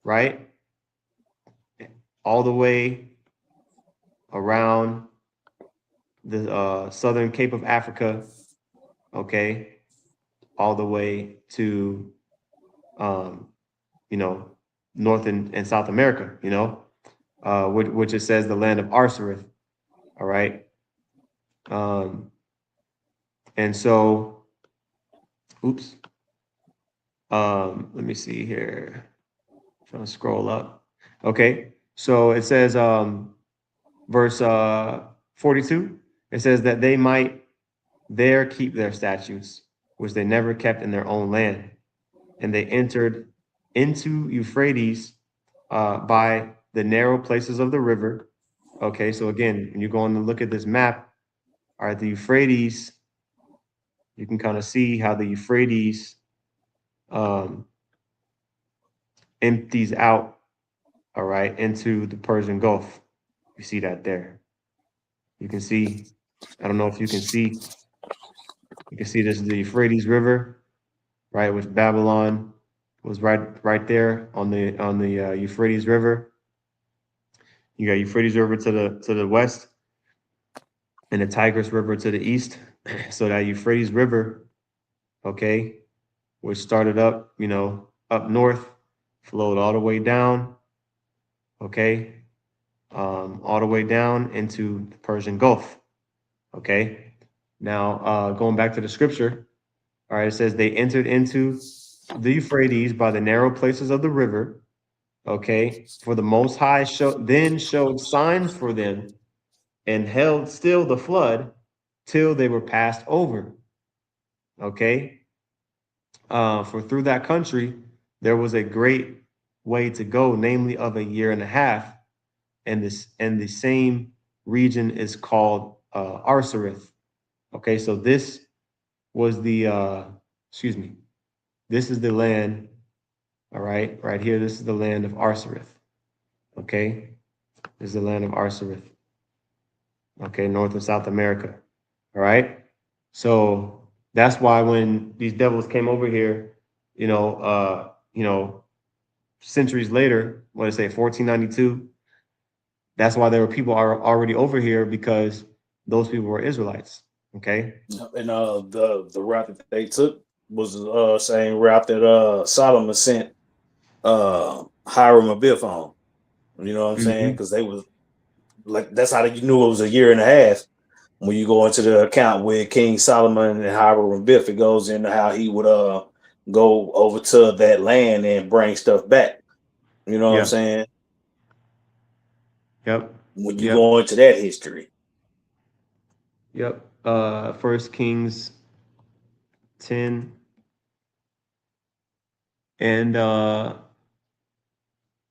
right, all the way around the southern Cape of Africa, okay, all the way to, um, North and South America, which it says the land of Arsareth, all right. Um, and so, oops, let me see here, trying to scroll up. Okay, so it says, verse 42, it says that they might there keep their statutes, which they never kept in their own land. And they entered into Euphrates by the narrow places of the river. Okay, so again, when you go on to look at this map, all right, the Euphrates, you can kind of see how the Euphrates um, empties out, all right, into the Persian Gulf. You see that there. You can see, I don't know if you can see this is the Euphrates River, right, which Babylon was right there on the Euphrates River. You got Euphrates River to the west and the Tigris River to the east. So that Euphrates River, okay, which started up, up north, flowed all the way down, okay, all the way down into the Persian Gulf, okay. Now, going back to the scripture, all right, it says they entered into the Euphrates by the narrow places of the river, okay, for the Most High then showed signs for them and held still the flood till they were passed over, okay. For through that country, there was a great way to go, namely of a year and a half, and the same region is called Arsareth. Okay, so this was the excuse me, this is the land. All right here, this is the land of Arsareth. Okay, this is the land of Arsareth. Okay, North and South America. All right, so that's why when these devils came over here, centuries later, what did I say, 1492? That's why there were people are already over here because those people were Israelites. Okay. And the route that they took was the same route that Solomon sent Hiram Abiff on. You know what I'm saying? Because they was like, that's how you knew it was a year and a half. When you go into the account with King Solomon and Hiram Abiff, it goes into how he would go over to that land and bring stuff back. You know what I'm saying? Yep. When you go into that history. Yep. 1 Kings 10 and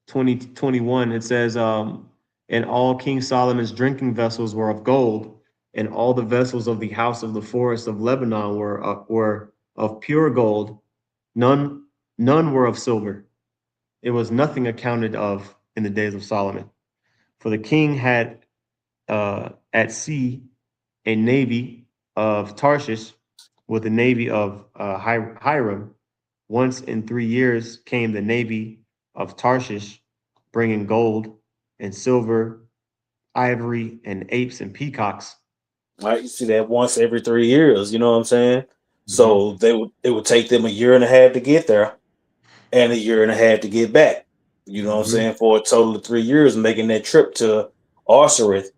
21, it says, and all King Solomon's drinking vessels were of gold, and all the vessels of the house of the forest of Lebanon were of pure gold. None were of silver. It was nothing accounted of in the days of Solomon. For the king had at sea a navy of Tarshish with a navy of Hiram. Once in 3 years came the navy of Tarshish, bringing gold and silver, ivory, and apes and peacocks. Right, you see that once every 3 years. You know what I'm saying? So it would take them a year and a half to get there, and a year and a half to get back. You know what I'm saying? For a total of 3 years, making that trip to Arsareth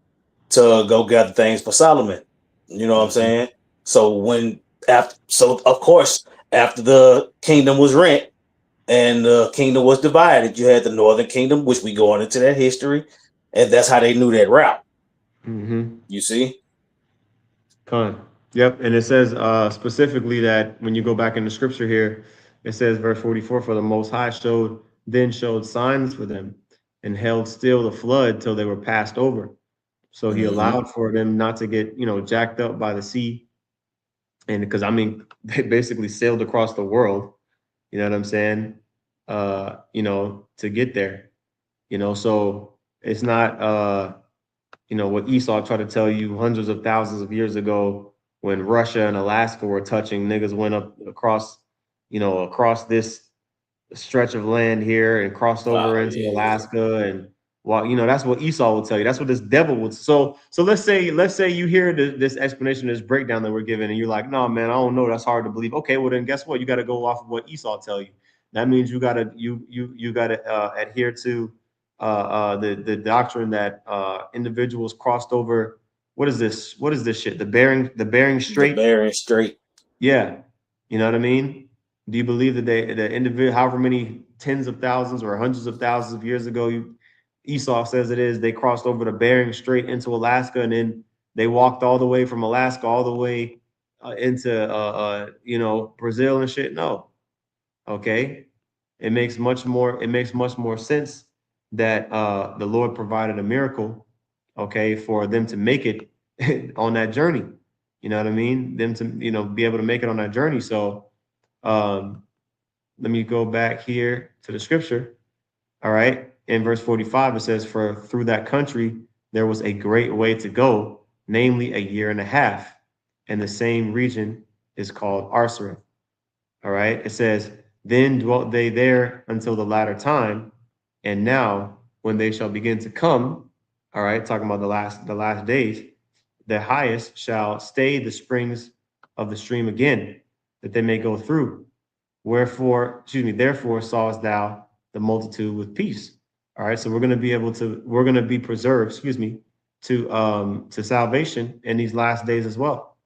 to go gather things for Solomon. You know what I'm saying? So of course, after the kingdom was rent and the kingdom was divided, you had the northern kingdom, which we go on into that history, And that's how they knew that route. Mm-hmm. You see? Yep. And it says specifically that when you go back in the scripture here, it says verse 44, for the Most High showed signs for them and held still the flood till they were passed over. So he allowed for them not to get, jacked up by the sea. And because they basically sailed across the world, you know what I'm saying? To get there, so it's not, what Esau tried to tell you hundreds of thousands of years ago when Russia and Alaska were touching, niggas went up across this stretch of land here and crossed over into Alaska and that's what Esau will tell you. That's what this devil would. So let's say you hear this explanation, this breakdown that we're given, and you're like, no, man, I don't know. That's hard to believe. Okay, well then guess what? You got to go off of what Esau tell you. That means you gotta adhere to the doctrine that individuals crossed over. What is this? What is this shit? The Bering Strait. The Bering Strait. Yeah, you know what I mean. Do you believe that the individual, however many tens of thousands or hundreds of thousands of years ago, Esau says it is, they crossed over the Bering Strait into Alaska, and then they walked all the way from Alaska all the way into Brazil and shit? No. Okay. It makes much more sense that the Lord provided a miracle, okay, for them to make it on that journey. You know what I mean? Them to be able to make it on that journey. So let me go back here to the scripture. All right. In verse 45, it says, for through that country there was a great way to go, namely a year and a half. And the same region is called Arsareth. All right. It says, then dwelt they there until the latter time. And now when they shall begin to come, all right, talking about the last days, the highest shall stay the springs of the stream again, that they may go through. Therefore sawest thou the multitude with peace. All right, so we're going to be preserved, to salvation in these last days as well.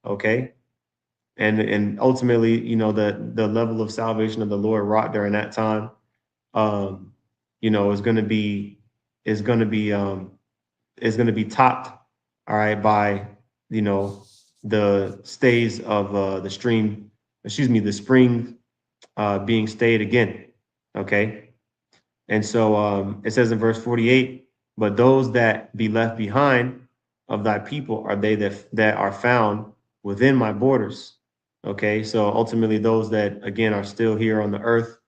Okay. And ultimately, the level of salvation of the Lord wrought during that time, is going to be topped, all right, by the stays of the spring being stayed again. Okay. And so it says in verse 48, but those that be left behind of thy people are they that are found within my borders. Okay. So ultimately those that again are still here on the earth.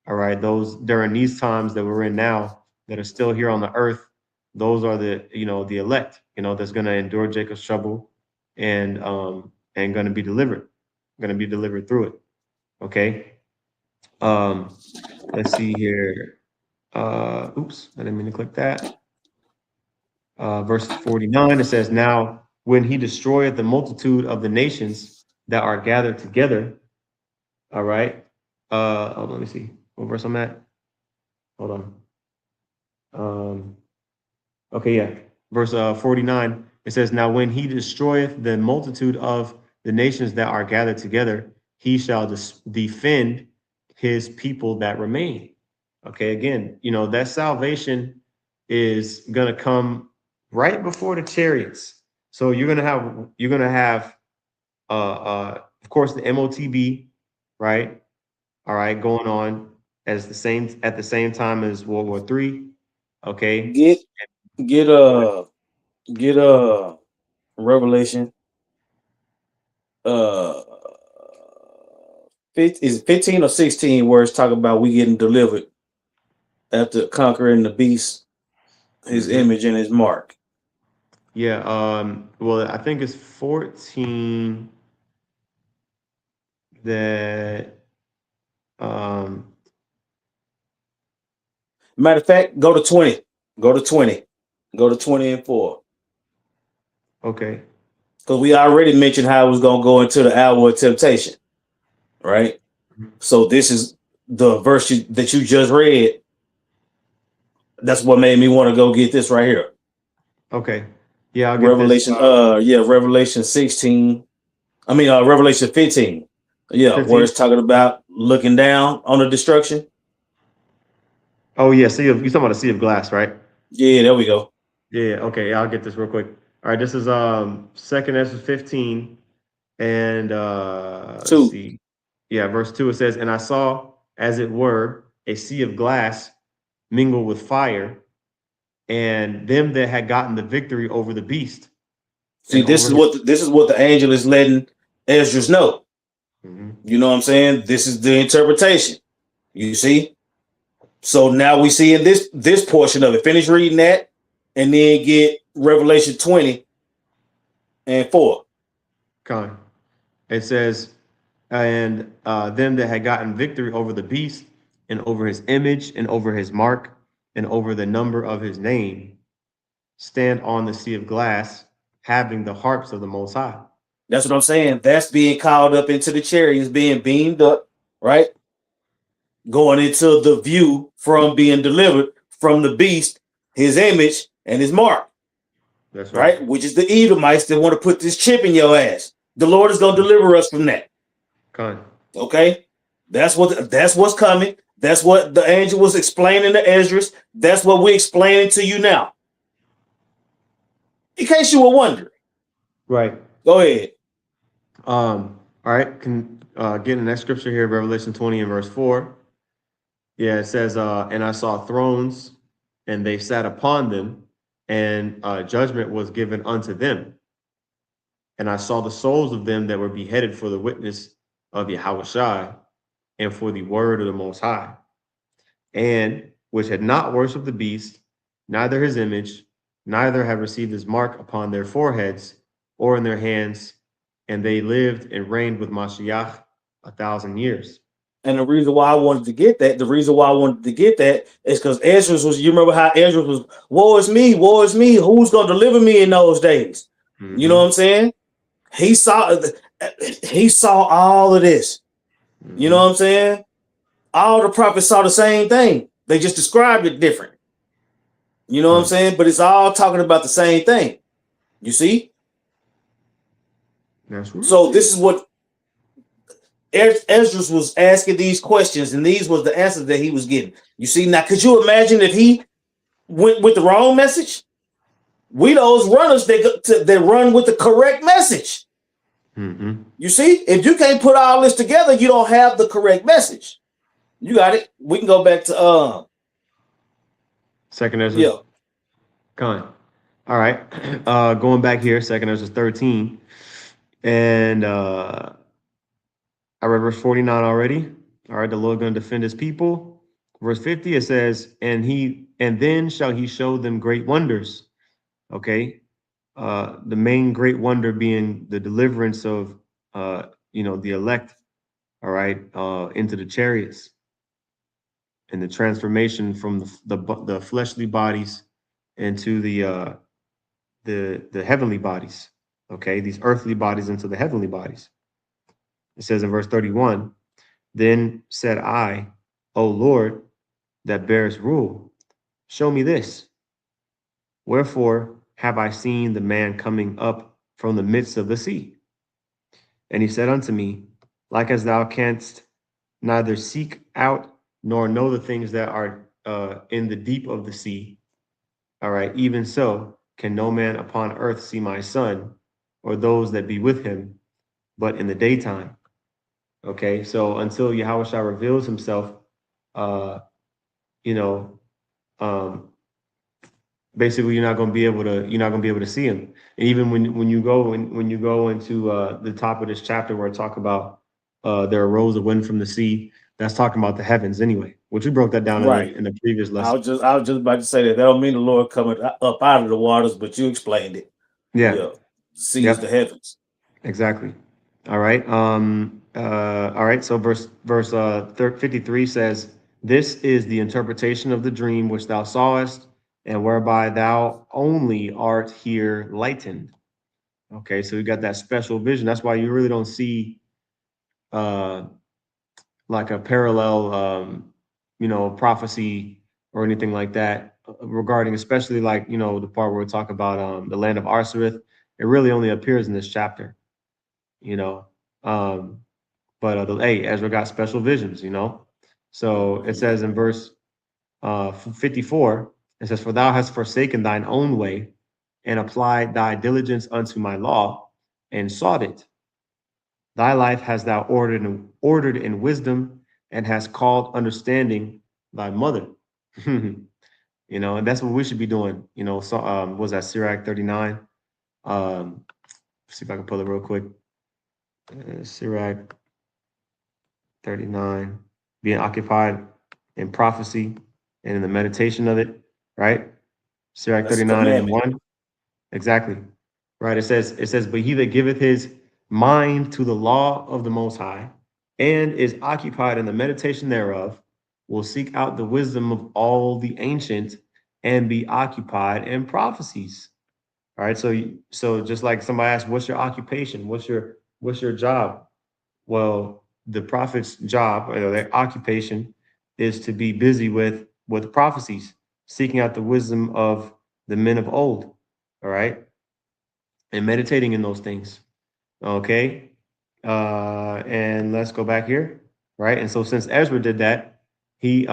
All right. Those during these times that we're in now that are still here on the earth, those are the elect, that's going to endure Jacob's trouble and going to be delivered through it. Okay. Let's see here. Oops, I didn't mean to click that. Verse 49, it says, now when he destroyeth the multitude of the nations that are gathered together. All right. Hold on, let me see what verse I'm at. Hold on. Okay, yeah. Verse 49, it says, now when he destroyeth the multitude of the nations that are gathered together, he shall defend his people that remain. Okay, again, that salvation is going to come right before the chariots. So you're going to have of course the MOTB, right? All right, going on at the same time as World War III. Okay. Get Revelation is 15 or 16 where it's talking about we getting delivered after conquering the beast, his image and his mark. Yeah, well, I think it's 14 that matter of fact, go to 20. Go to 20. Go to 20 and 4. Okay. Because we already mentioned how it was going to go into the hour of temptation, right? So this is the verse that you just read. That's what made me want to go get this right here. Okay. Yeah, I'll get Revelation. this. Revelation 16. Revelation 15. Yeah, 15? Where it's talking about looking down on the destruction. Oh yeah, you're talking about a sea of glass, right? Yeah, there we go. Yeah, okay, I'll get this real quick. All right, this is second Esdras 15 and let's 2. see. Yeah, verse 2 it says, "And I saw as it were a sea of glass mingled with fire, and them that had gotten the victory over the beast See, and this over is his." what the angel is letting Esdras know. Mhm. You know what I'm saying? This is the interpretation. You see? So now we see in this portion of it. Finish reading that, and then get Revelation 20 and 4. Con. It says, and them that had gotten victory over the beast and over his image and over his mark and over the number of his name stand on the sea of glass, having the harps of the Most High. That's what I'm saying. That's being called up into the chariots, being beamed up, right? Going into the view from being delivered from the beast, his image, and his mark. That's right. Right? Which is the Edomites that want to put this chip in your ass. The Lord is going to deliver us from that. Con. Okay? That's what's coming. That's what the angel was explaining to Esdras. That's what we're explaining to you now. In case you were wondering. Right. Go ahead. All right. Can get in that scripture here, Revelation 20 and verse 4. Yeah, it says, and I saw thrones, and they sat upon them, and judgment was given unto them. And I saw the souls of them that were beheaded for the witness of Yahushua and for the word of the Most High, and which had not worshipped the beast, neither his image, neither have received his mark upon their foreheads or in their hands, and they lived and reigned with Mashiach 1,000 years. And the reason why I wanted to get that, is because Esdras was, you remember how Esdras was, woe is me, who's going to deliver me in those days? Mm-hmm. You know what I'm saying? He saw all of this. Mm-hmm. You know what I'm saying? All the prophets saw the same thing. They just described it different. You know what I'm saying? But it's all talking about the same thing. You see? That's right. So this is what Esdras was asking these questions, and these was the answers that he was getting. You see? Now, could you imagine if he went with the wrong message? We those runners that run with the correct message. Mm-hmm. You see? If you can't put all this together, you don't have the correct message. You got it. We can go back to Second Esdras. Yeah. Con. All right. Going back here, second Esdras 13. And I read verse 49 already. All right, the Lord going to defend his people. Verse 50, it says, and then shall he show them great wonders. Okay. The main great wonder being the deliverance of the elect, all right, into the chariots, and the transformation from the fleshly bodies into the heavenly bodies. Okay, these earthly bodies into the heavenly bodies. It says in verse 31, then said I, O Lord, that bearest rule, show me this. Wherefore have I seen the man coming up from the midst of the sea? And he said unto me, like as thou canst neither seek out nor know the things that are in the deep of the sea, all right, even so can no man upon earth see my son or those that be with him, but in the daytime. Okay, so until Yahushua reveals himself, uh, you know, um, basically you're not going to be able to see him. And even when you go into the top of this chapter where it talk about there arose a wind from the sea, that's talking about the heavens anyway, which we broke that down Right. in the previous lesson. I was just about to say that don't mean the Lord coming up out of the waters, but you explained it. Yeah. Sees the heavens. Exactly. All right. All right. So verse 53 says, this is the interpretation of the dream which thou sawest, and whereby thou only art here lightened. Okay, so you got that special vision. That's why you really don't see like a parallel prophecy or anything like that regarding, especially like the part where we talk about the land of Arsareth. It really only appears in this chapter. But hey, Ezra got special visions. So it says in verse 54, It says, for thou hast forsaken thine own way and applied thy diligence unto my law and sought it. Thy life hast thou ordered in wisdom and hast called understanding thy mother. And that's what we should be doing. So was that Sirach 39? See if I can pull it real quick. Sirach 39, being occupied in prophecy and in the meditation of it, right? Sirach That's a 39 and commandment. 1. Exactly. Right. It says, but he that giveth his mind to the law of the Most High and is occupied in the meditation thereof will seek out the wisdom of all the ancient and be occupied in prophecies. All right. So just like somebody asked, what's your occupation? What's your job? Well, the prophet's job or their occupation is to be busy with prophecies, seeking out the wisdom of the men of old. All right. And meditating in those things. Okay. And let's go back here. Right. And so since Ezra did that, he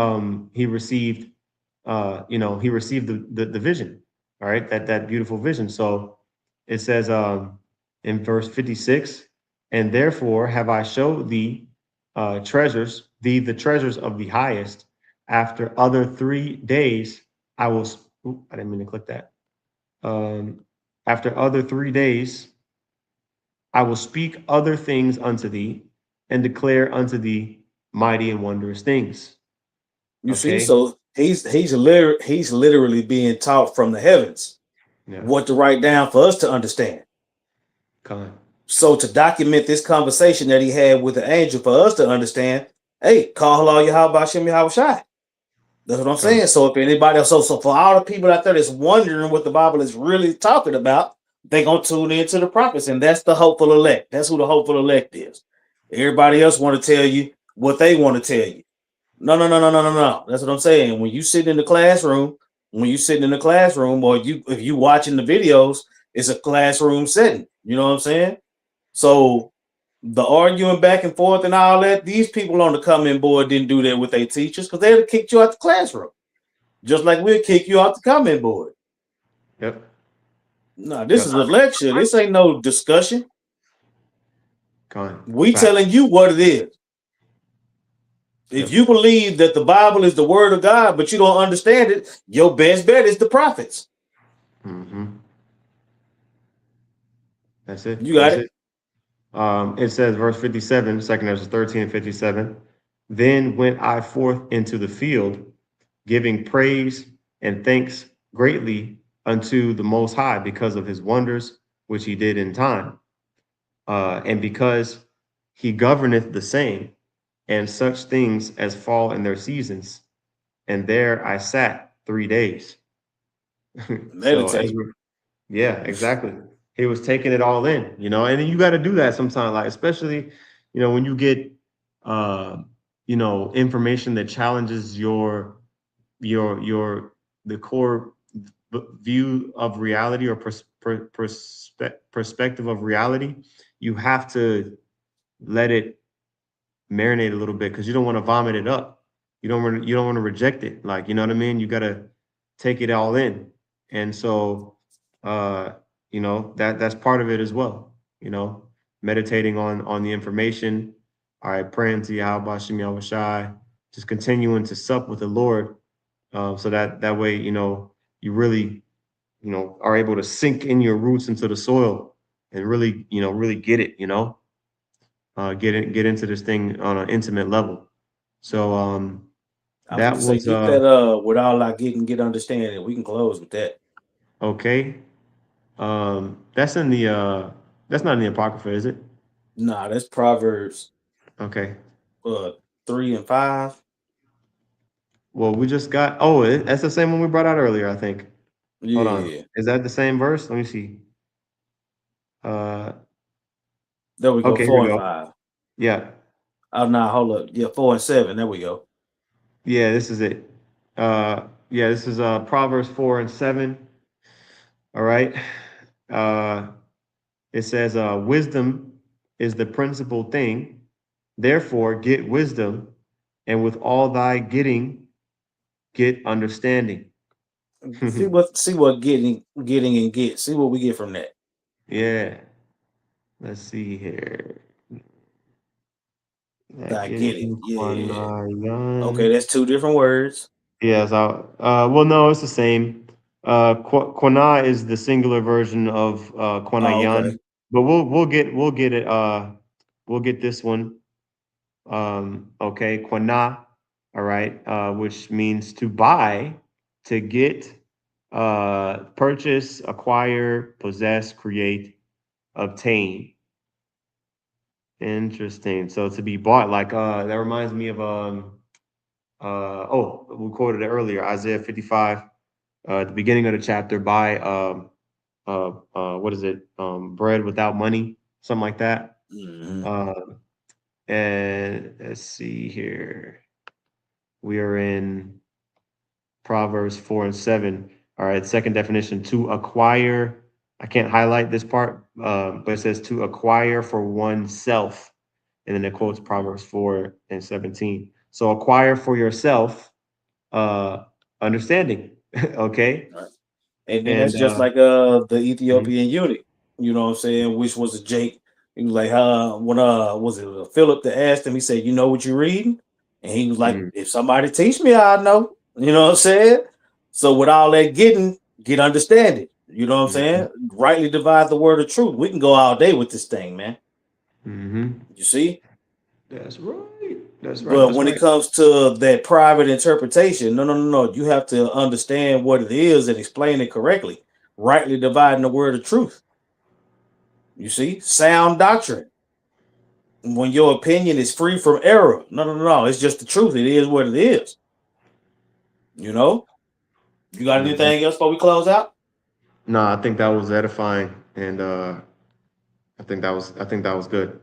received he received the vision. All right, that beautiful vision. So it says in verse 56, and therefore have I showed thee the treasures of the highest. After other 3 days, I will. I didn't mean to click that. After other 3 days, I will speak other things unto thee and declare unto thee mighty and wondrous things. You see, Okay. so he's literally being taught from the heavens Yeah. what to write down for us to understand. Come. So to document this conversation that he had with the angel for us to understand, hey, call Allah Yahweh Shem Yahweh Shai. That's what I'm saying. So if anybody else, so for all the people out there that's wondering what the Bible is really talking about, they're gonna tune into the prophets, and that's the hopeful elect. That's who the hopeful elect is. Everybody else want to tell you what they want to tell you. No. That's what I'm saying. When you sit in the classroom, or if you watching the videos, it's a classroom setting. You know what I'm saying? So the arguing back and forth and all that, these people on the comment board didn't do that with their teachers because they'd have kicked you out the classroom. Just like we'll kick you out the comment board. Yep. No, this Yep. is a lecture. This ain't no discussion. We Fact. telling you what it is. If you believe that the Bible is the word of God, but you don't understand it, your best bet is the prophets. Mm-hmm. That's it. You got it. It says, verse 57, 2 Ezra 13 and 57. Then went I forth into the field, giving praise and thanks greatly unto the Most High because of his wonders which he did in time, and because he governeth the same, and such things as fall in their seasons. And there I sat 3 days. So Meditate. Ezra, yeah, exactly. He was taking it all in, and then you got to do that sometimes, like especially, when you get, information that challenges the core view of reality or perspective of reality. You have to let it marinate a little bit because you don't want to vomit it up. You don't want to reject it. Like, you know what I mean? You got to take it all in. And so, that's part of it as well. Meditating on the information. All right, praying to Yahweh Shem Yahweh Shai, just continuing to sup with the Lord, so that way, you really, are able to sink in your roots into the soil and really, really get it, get into this thing on an intimate level. So I was that gonna say, was get that with all I get understanding. We can close with that. okay. That's in the that's not in the Apocrypha, is it? Nah, that's Proverbs Okay. 3 and 5. Well, we just got that's the same one we brought out earlier, I think. Hold on. Yeah. Is that the same verse? Let me see. Uh There we go. okay, here we 4 and go. 5. Yeah. Oh, nah, hold up. Yeah, 4 and 7. There we go. Yeah, this is it. This is Proverbs 4 and 7. All right. It says, wisdom is the principal thing. Therefore, get wisdom, and with all thy getting, get understanding. See what getting and get. See what we get from that. Yeah. Let's see here. I get it. Getting Yeah. Okay, Quanayan. that's two different words. Yes, well, no, it's the same. Quana is the singular version of Oh, okay. Quanayan, but we'll get it. We'll get this one. Okay, Quana. All right, which means to buy, to get, purchase, acquire, possess, create, obtain. Interesting. So to be bought, like that reminds me of oh, we quoted it earlier, Isaiah 55, at the beginning of the chapter, buy what is it? Bread without money, something like that. Mhm. Uh and let's see here. We are in Proverbs 4 and 7. All right, second definition, to acquire. I can't highlight this part, but it says to acquire for oneself. And then it quotes Proverbs 4 and 17. So acquire for yourself understanding. Okay. Right. And then that's And just like the mhm, Ethiopian eunuch, you know what I'm saying, which was a Jake. He was like, when was it Philip that asked him, he said, you know what you're reading? And he was like, mhm, if somebody teach me, I know. You know what I'm saying? So with all that getting, get understanding. You know what I'm mhm, saying? Rightly divide the word of truth. We can go all day with this thing, man. mhm. You see? That's right. That's right. But That's when it right. comes to that private interpretation, no. You have to understand what it is and explain it correctly. Rightly dividing the word of truth. You see? Sound doctrine. When your opinion is free from error. No. It's just the truth. It is what it is. You know? You got Mhm. anything else before we close out? No, I think that was edifying, and I think that was good.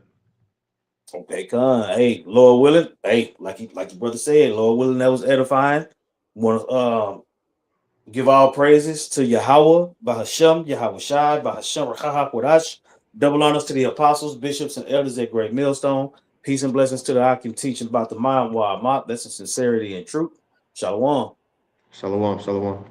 Okay, con. Hey, Lord willing. Hey, like your brother said, Lord willing, that was edifying. Want to give all praises to Yahweh, Bahashem, Yahweh Shai, Bahashem, Rahaha, Kodash. Double honors to the apostles, bishops, and elders at Great Millstone. Peace and blessings to the Akim teaching about the mind. That's in sincerity and truth. Shalom. Shalom, shalom.